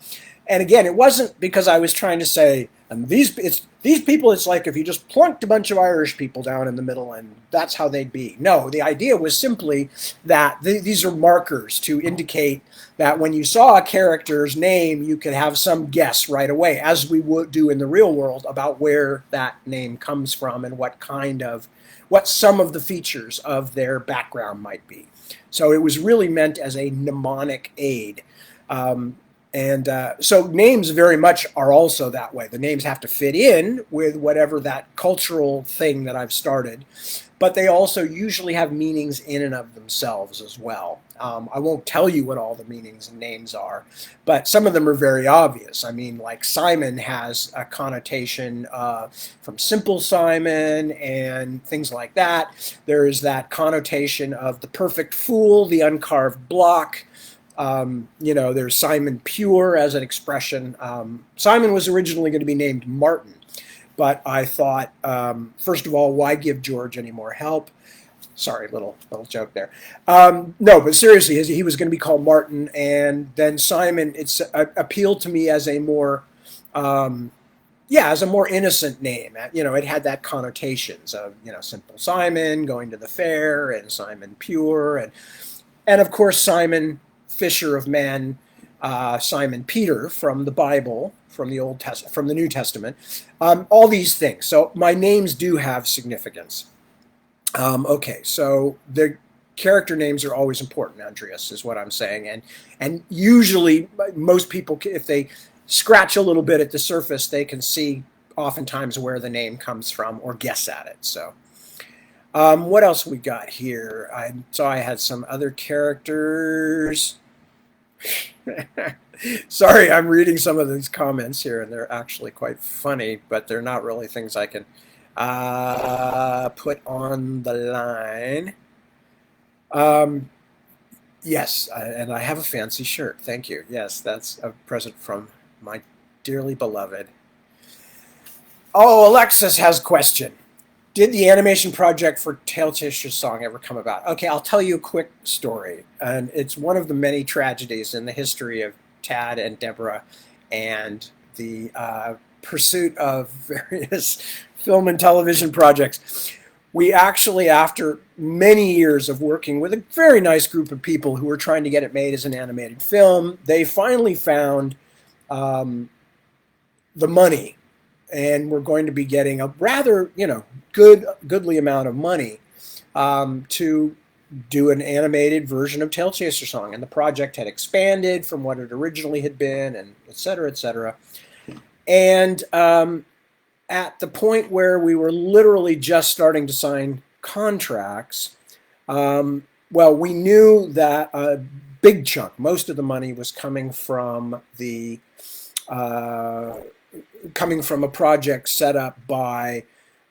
And again, it wasn't because I was trying to say, these people, it's like if you just plunked a bunch of Irish people down in the middle and that's how they'd be. No, the idea was simply that these are markers to indicate that when you saw a character's name, you could have some guess right away, as we would do in the real world, about where that name comes from and what some of the features of their background might be. So it was really meant as a mnemonic aid. So names very much are also that way. The names have to fit in with whatever that cultural thing that I've started, but they also usually have meanings in and of themselves as well. I won't tell you what all the meanings and names are, but some of them are very obvious. I mean, like Simon has a connotation from Simple Simon and things like that. There is that connotation of the perfect fool, the uncarved block. There's Simon Pure as an expression. Simon was originally going to be named Martin, but I thought, first of all, why give George any more help? Sorry, little joke there. No, but seriously, he was going to be called Martin, and then Simon. It's appealed to me as a more, as a more innocent name. It had that connotations of Simple Simon going to the fair, and Simon Pure, and of course Simon Fisher of Men, Simon Peter from the Bible, from the Old Testament, from the New Testament, all these things. So my names do have significance. Okay, so the character names are always important, Andreas, is what I'm saying. And usually most people, if they scratch a little bit at the surface, they can see oftentimes where the name comes from or guess at it. So what else we got here? I saw I had some other characters. Sorry, I'm reading some of these comments here, and they're actually quite funny, but they're not really things I can put on the line. Yes, and I have a fancy shirt. Thank you. Yes, that's a present from my dearly beloved. Oh, Alexis has a question. Did the animation project for Tail Chaser Song ever come about? Okay, I'll tell you a quick story. And it's one of the many tragedies in the history of Tad and Deborah and the pursuit of various film and television projects. We actually, after many years of working with a very nice group of people who were trying to get it made as an animated film, they finally found the money. And we're going to be getting a rather, goodly amount of money to do an animated version of Tail Chaser Song, and the project had expanded from what it originally had been, and et cetera, et cetera. And at the point where we were literally just starting to sign contracts, well, we knew that a big chunk, most of the money, was coming from coming from a project set up by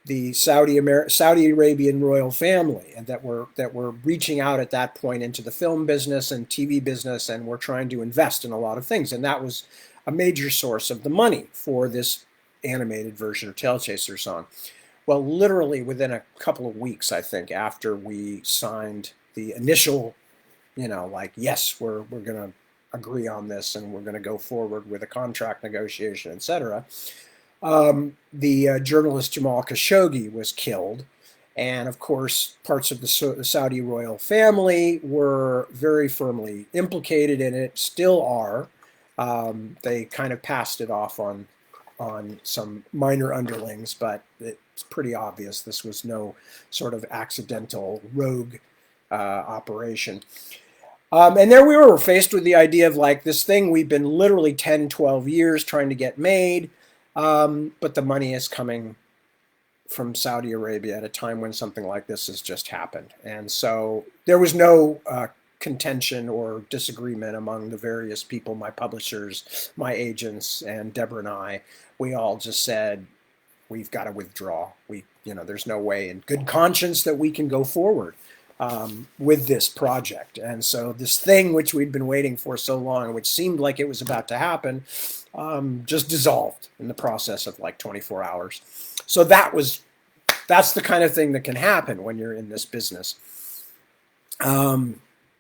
the Saudi Arabian royal family, and that were reaching out at that point into the film business and TV business, and were trying to invest in a lot of things, and that was a major source of the money for this animated version of Tail Chaser Song. Well, literally within a couple of weeks, I think, after we signed the initial, like, yes, we're going to agree on this and we're going to go forward with a contract negotiation, etc. The journalist Jamal Khashoggi was killed. And of course, parts of the Saudi royal family were very firmly implicated in it, still are. They kind of passed it off on some minor underlings, but it's pretty obvious this was no sort of accidental rogue operation. And there we were faced with the idea of, like, this thing we've been literally 10, 12 years trying to get made, but the money is coming from Saudi Arabia at a time when something like this has just happened. And so there was no contention or disagreement among the various people, my publishers, my agents, and Deborah and I. We all just said, we've got to withdraw. There's no way in good conscience that we can go forward with this project. And so this thing which we'd been waiting for so long, which seemed like it was about to happen, just dissolved in the process of like 24 hours. So that's the kind of thing that can happen when you're in this business.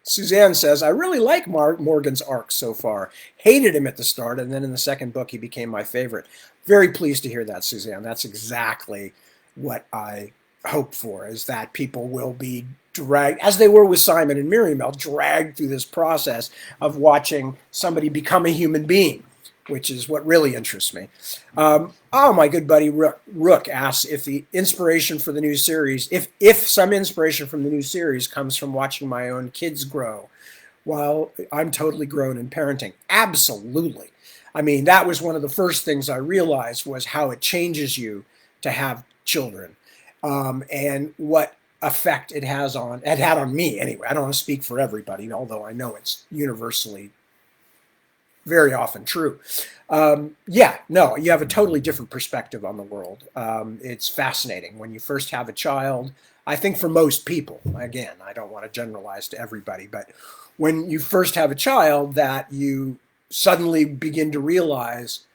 Suzanne says, I really like Morgan's arc so far. Hated him at the start, and then in the second book he became my favorite. Very pleased to hear that, Suzanne. That's exactly what I hope for, is that people will be dragged, as they were with Simon and Miriam, dragged through this process of watching somebody become a human being, which is what really interests me. My good buddy Rook asks if the inspiration for the new series, if some inspiration from the new series comes from watching my own kids grow while I'm totally grown in parenting. Absolutely. I mean, that was one of the first things I realized, was how it changes you to have children, and what effect it had on me anyway. I don't want to speak for everybody, although I know it's universally very often true. You have a totally different perspective on the world. It's fascinating when you first have a child. I think for most people, again, I don't want to generalize to everybody, but when you first have a child, that you suddenly begin to realize,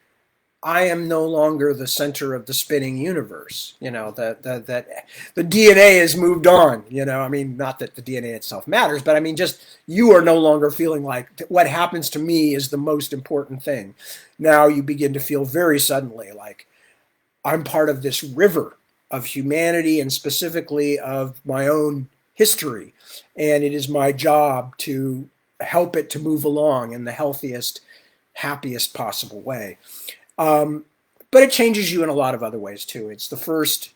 I am no longer the center of the spinning universe. That the DNA has moved on. I mean, not that the DNA itself matters, but I mean, just you are no longer feeling like what happens to me is the most important thing. Now you begin to feel very suddenly like I'm part of this river of humanity, and specifically of my own history. And it is my job to help it to move along in the healthiest, happiest possible way. But it changes you in a lot of other ways too. It's the first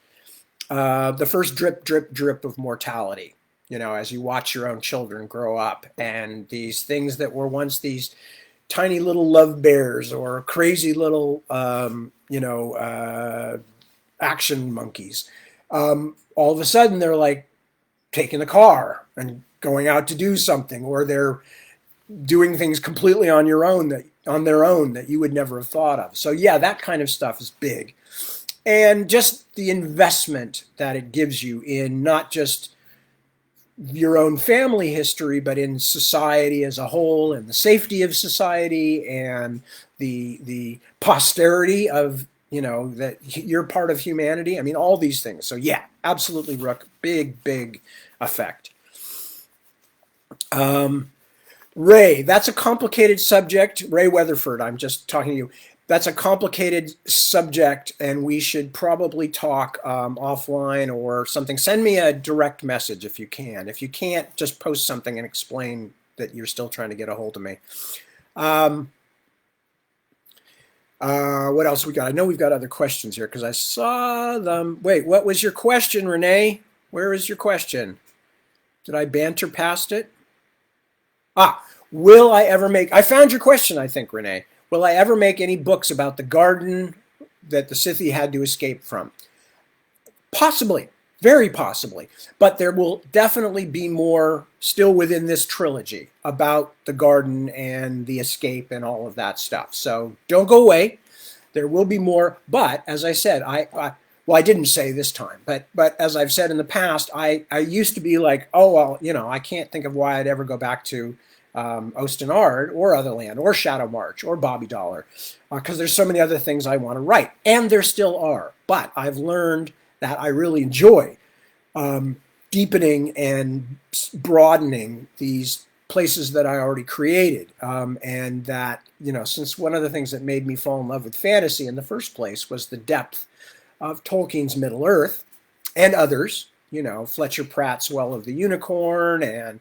drip, drip, drip of mortality, as you watch your own children grow up, and these things that were once these tiny little love bears or crazy little, action monkeys. All of a sudden they're like taking the car and going out to do something, or they're doing things completely on their own that you would never have thought of. So yeah, that kind of stuff is big. And just the investment that it gives you in not just your own family history, but in society as a whole, and the safety of society, and the posterity of, that you're part of humanity. I mean, all these things. So yeah, absolutely, Rook. Big, big effect. Ray, that's a complicated subject. Ray Weatherford, I'm just talking to you. That's a complicated subject, and we should probably talk offline or something. Send me a direct message if you can. If you can't, just post something and explain that you're still trying to get a hold of me. What else we got? I know we've got other questions here because I saw them. Wait, what was your question, Renee? Where is your question? Did I banter past it? Ah, will I ever make, I found your question, I think, Renee. Will I ever make any books about the garden that the Scythi had to escape from? Possibly, very possibly. But there will definitely be more still within this trilogy about the garden and the escape and all of that stuff. So don't go away. There will be more. But as I said, well, I didn't say this time, but as I've said in the past, I used to be like, oh, well, you know, I can't think of why I'd ever go back to Ostenard or Otherland or Shadow March or Bobby Dollar, because there's so many other things I want to write, and there still are. But I've learned that I really enjoy deepening and broadening these places that I already created, and that, you know, since one of the things that made me fall in love with fantasy in the first place was the depth of Tolkien's Middle Earth and others, you know, Fletcher Pratt's Well of the Unicorn and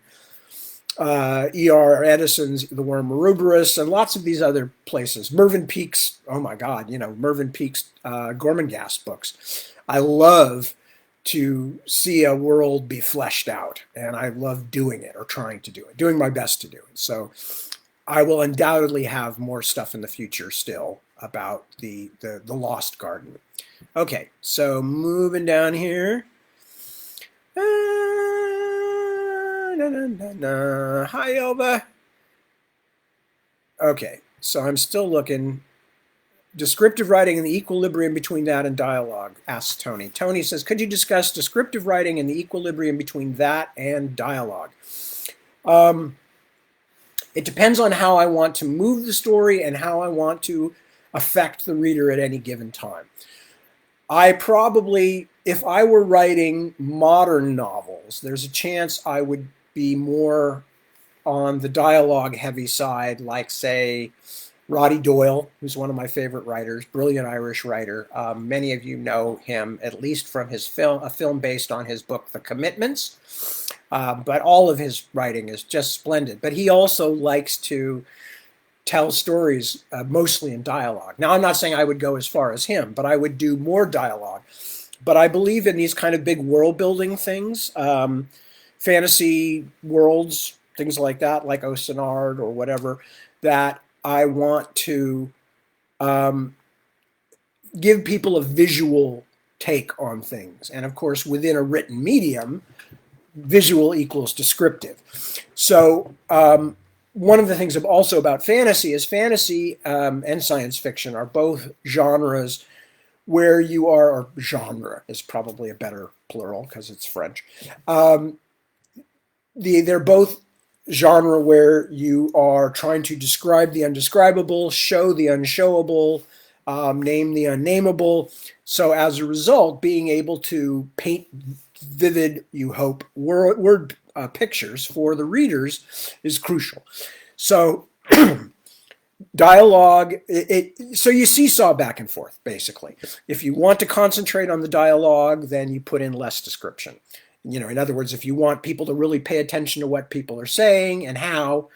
E.R. Edison's The Worm Ouroboros and lots of these other places. Mervyn Peake's, oh my God, you know, Mervyn Peake's Gormenghast books. I love to see a world be fleshed out, and I love doing it or trying to do it, doing my best to do it. So I will undoubtedly have more stuff in the future still about the Lost Garden. Okay, so moving down here. Hi, Elba. Okay, so I'm still looking. Descriptive writing and the equilibrium between that and dialogue, asks Tony. Tony says, could you discuss descriptive writing and the equilibrium between that and dialogue? It depends on how I want to move the story and how I want to affect the reader at any given time. I probably, if I were writing modern novels, there's a chance I would be more on the dialogue heavy side, like, say, Roddy Doyle, who's one of my favorite writers, brilliant Irish writer. Many of you know him, at least from his film, a film based on his book, The Commitments. But all of his writing is just splendid. But he also likes to tell stories mostly in dialogue. Now, I'm not saying I would go as far as him, but I would do more dialogue. But I believe in these kind of big world building things, fantasy worlds, things like that, like Osenard or whatever, that I want to give people a visual take on things. And of course, within a written medium, visual equals descriptive. So one of the things also about fantasy is fantasy and science fiction are both genres where you are, or genre is probably a better plural because it's French. They're both genre where you are trying to describe the undescribable, show the unshowable, name the unnameable. So as a result, being able to paint vivid, you hope, word pictures for the readers is crucial. So dialogue, so you seesaw back and forth, basically. If you want to concentrate on the dialogue, then you put in less description. You know, in other words, if you want people to really pay attention to what people are saying and how,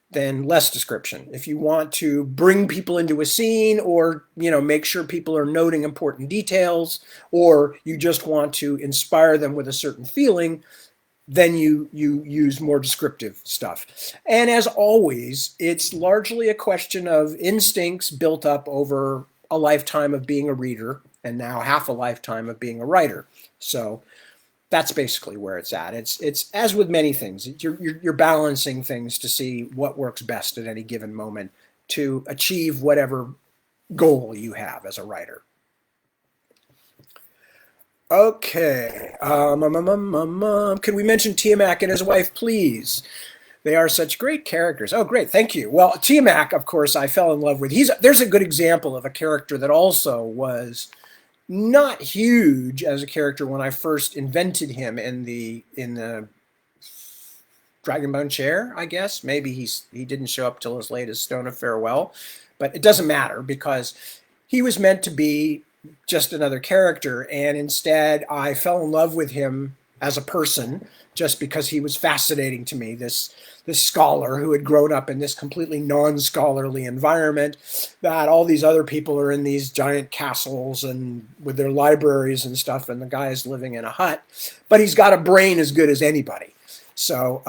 then less description. If you want to bring people into a scene or, you know, make sure people are noting important details, or you just want to inspire them with a certain feeling, then you use more descriptive stuff. And as always, it's largely a question of instincts built up over a lifetime of being a reader and now half a lifetime of being a writer. So that's basically where it's at. It's as with many things, you're balancing things to see what works best at any given moment to achieve whatever goal you have as a writer. Okay. Could we mention Tiamat and his wife, please? They are such great characters. Oh, great. Thank you. Well, Tiamat, of course, I fell in love with. There's a good example of a character that also was not huge as a character when I first invented him in the Dragonbone Chair, I guess. Maybe he didn't show up till as late as Stone of Farewell, but it doesn't matter because he was meant to be just another character, and instead I fell in love with him as a person just because he was fascinating to me, this scholar who had grown up in this completely non-scholarly environment, that all these other people are in these giant castles and with their libraries and stuff, and the guy is living in a hut, but he's got a brain as good as anybody. So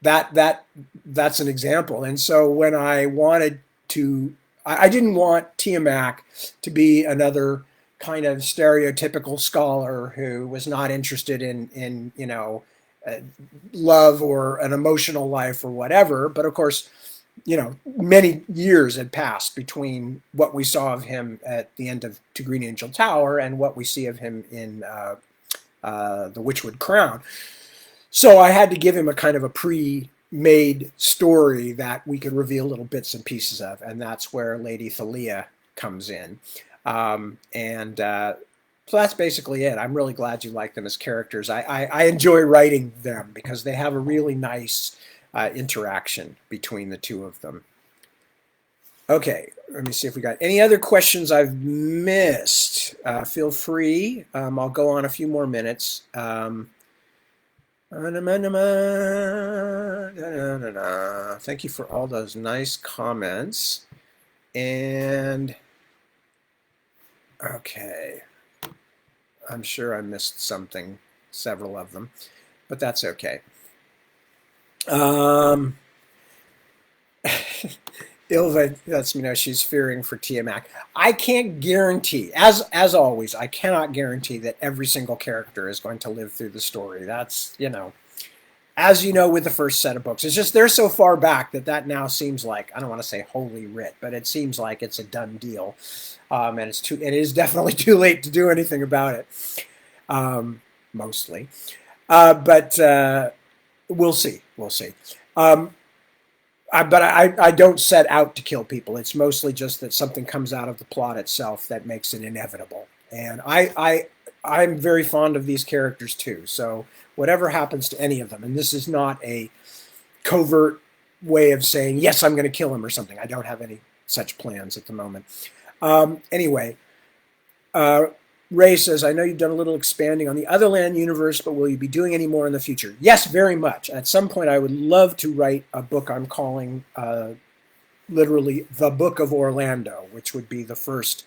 that's an example. And so when I wanted to, I didn't want Tiamat to be another kind of stereotypical scholar who was not interested in uh, love or an emotional life or whatever. But of course, many years had passed between what we saw of him at the end of To Green Angel Tower and what we see of him in The Witchwood Crown. So I had to give him a kind of a pre-made story that we could reveal little bits and pieces of, and that's where Lady Thalia comes in. And so that's basically it. I'm really glad you like them as characters. I enjoy writing them because they have a really nice interaction between the two of them. Okay, let me see if we got any other questions I've missed. Feel free. I'll go on a few more minutes. Thank you for all those nice comments. And okay, I'm sure I missed something, several of them, but that's okay. Ilva lets me know she's fearing for Tiamat. I can't guarantee, as always, I cannot guarantee that every single character is going to live through the story. That's, as you know, with the first set of books, it's just they're so far back that now seems like, I don't want to say holy writ, but it seems like it's a done deal, and it is definitely too late to do anything about it, mostly, but we'll see. But I don't set out to kill people. It's mostly just that something comes out of the plot itself that makes it inevitable. And I'm very fond of these characters too. So whatever happens to any of them, and this is not a covert way of saying, yes, I'm going to kill him or something. I don't have any such plans at the moment. Anyway, Ray says, I know you've done a little expanding on the Otherland universe, but will you be doing any more in the future? Yes, very much. At some point, I would love to write a book I'm calling literally The Book of Orlando, which would be the first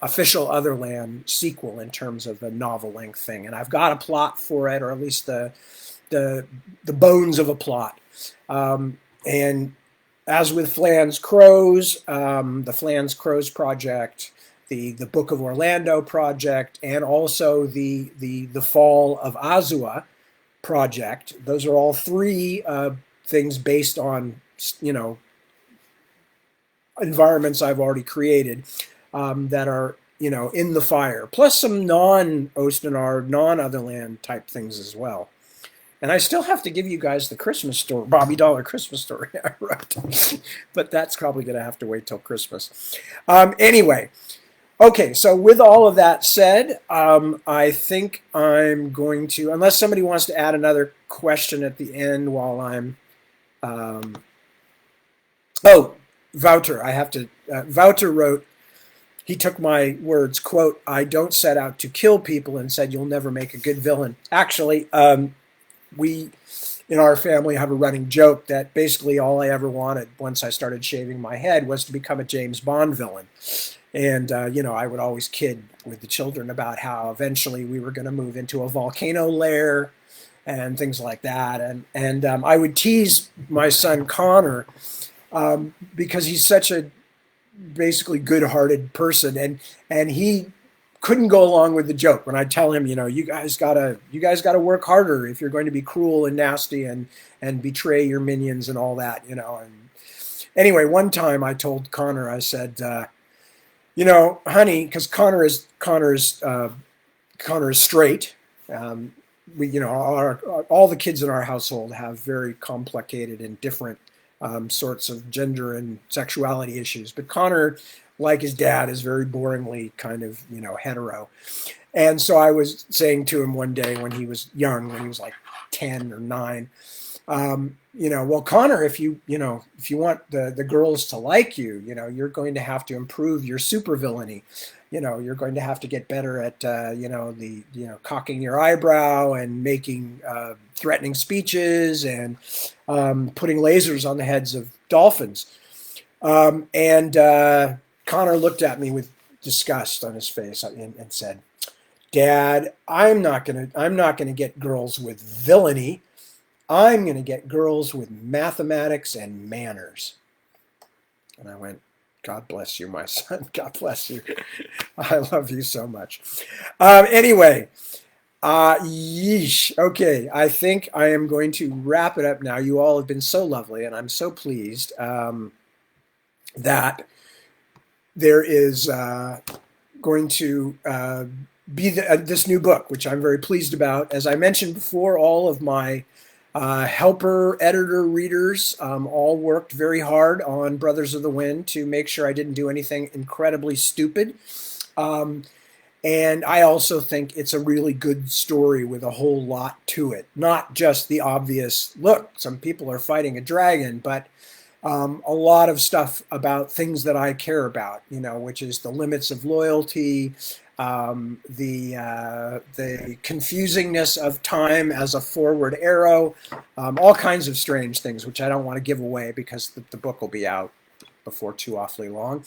official Otherland sequel in terms of the novel-length thing. And I've got a plot for it, or at least the bones of a plot. And as with Flan's Crows, the Flan's Crows project, the Book of Orlando project, and also the Fall of Azua project. Those are all three things based on environments I've already created that are in the fire, plus some non-Ostenar, non-Otherland type things as well. And I still have to give you guys the Christmas story, Bobby Dollar Christmas story I wrote, but that's probably going to have to wait till Christmas. Anyway. Okay, so with all of that said, I think I'm going to, unless somebody wants to add another question at the end while I'm, Wouter, Wouter wrote, he took my words, quote, I don't set out to kill people, and said you'll never make a good villain. Actually, we in our family have a running joke that basically all I ever wanted once I started shaving my head was to become a James Bond villain. And, I would always kid with the children about how eventually we were going to move into a volcano lair and things like that. And I would tease my son Connor because he's such a basically good-hearted person. And he couldn't go along with the joke when I tell him, you guys gotta work harder if you're going to be cruel and nasty and betray your minions and all that, And anyway, one time I told Connor, I said, honey, because Connor is straight. We, all the kids in our household have very complicated and different sorts of gender and sexuality issues. But Connor, like his dad, is very boringly kind of, hetero. And so I was saying to him one day when he was young, when he was like 10 or 9, well, Connor, if you want the girls to like you, you're going to have to improve your supervillainy. You're going to have to get better at, cocking your eyebrow and making threatening speeches and putting lasers on the heads of dolphins. And Connor looked at me with disgust on his face and said, Dad, I'm not gonna get girls with villainy. I'm going to get girls with mathematics and manners. And I went, God bless you, my son. God bless you. I love you so much. Anyway, yeesh. Okay, I think I am going to wrap it up now. You all have been so lovely, and I'm so pleased that there is going to be this new book, which I'm very pleased about. As I mentioned before, all of my helper, editor, readers all worked very hard on Brothers of the Wind to make sure I didn't do anything incredibly stupid. And I also think it's a really good story with a whole lot to it. Not just the obvious, look, some people are fighting a dragon, but a lot of stuff about things that I care about, which is the limits of loyalty, the confusingness of time as a forward arrow, all kinds of strange things, which I don't want to give away because the book will be out before too awfully long.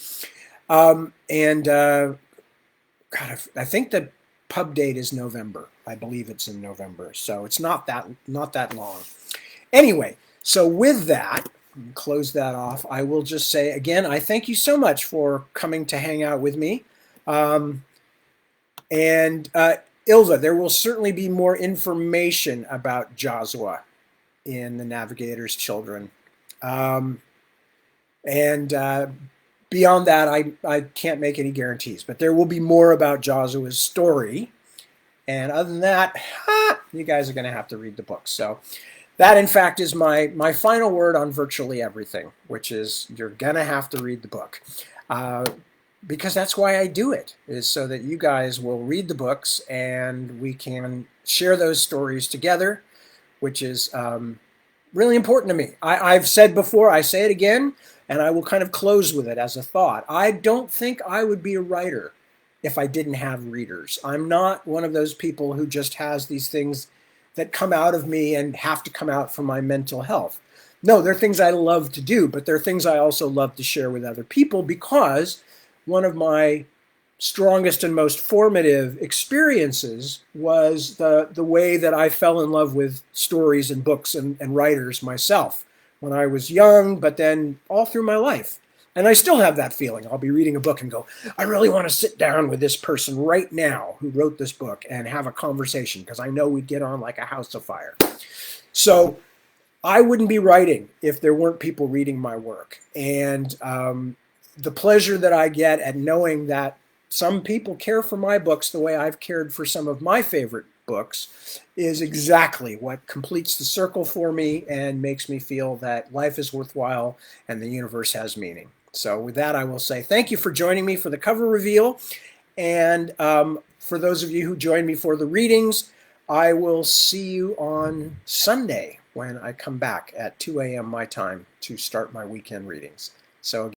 God, I think the pub date is November. I believe it's in November, so it's not that long. Anyway, so with that, close that off. I will just say again, I thank you so much for coming to hang out with me. Ilva, there will certainly be more information about Josua in the Navigator's Children. Beyond that, I can't make any guarantees, but there will be more about Josua's story. And other than that, you guys are going to have to read the book. So that, in fact, is my final word on virtually everything, which is you're going to have to read the book. Because that's why I do it, is so that you guys will read the books and we can share those stories together, which is really important to me. I've said before, I say it again, and I will kind of close with it as a thought. I don't think I would be a writer if I didn't have readers. I'm not one of those people who just has these things that come out of me and have to come out from my mental health. No, they're things I love to do, but they're things I also love to share with other people, because one of my strongest and most formative experiences was the way that I fell in love with stories and books and writers myself when I was young, but then all through my life. And I still have that feeling. I'll be reading a book and go, I really want to sit down with this person right now who wrote this book and have a conversation, because I know we'd get on like a house of fire. So I wouldn't be writing if there weren't people reading my work. And the pleasure that I get at knowing that some people care for my books the way I've cared for some of my favorite books is exactly what completes the circle for me and makes me feel that life is worthwhile and the universe has meaning. So with that, I will say thank you for joining me for the cover reveal. And for those of you who joined me for the readings, I will see you on Sunday when I come back at 2 a.m. my time to start my weekend readings. So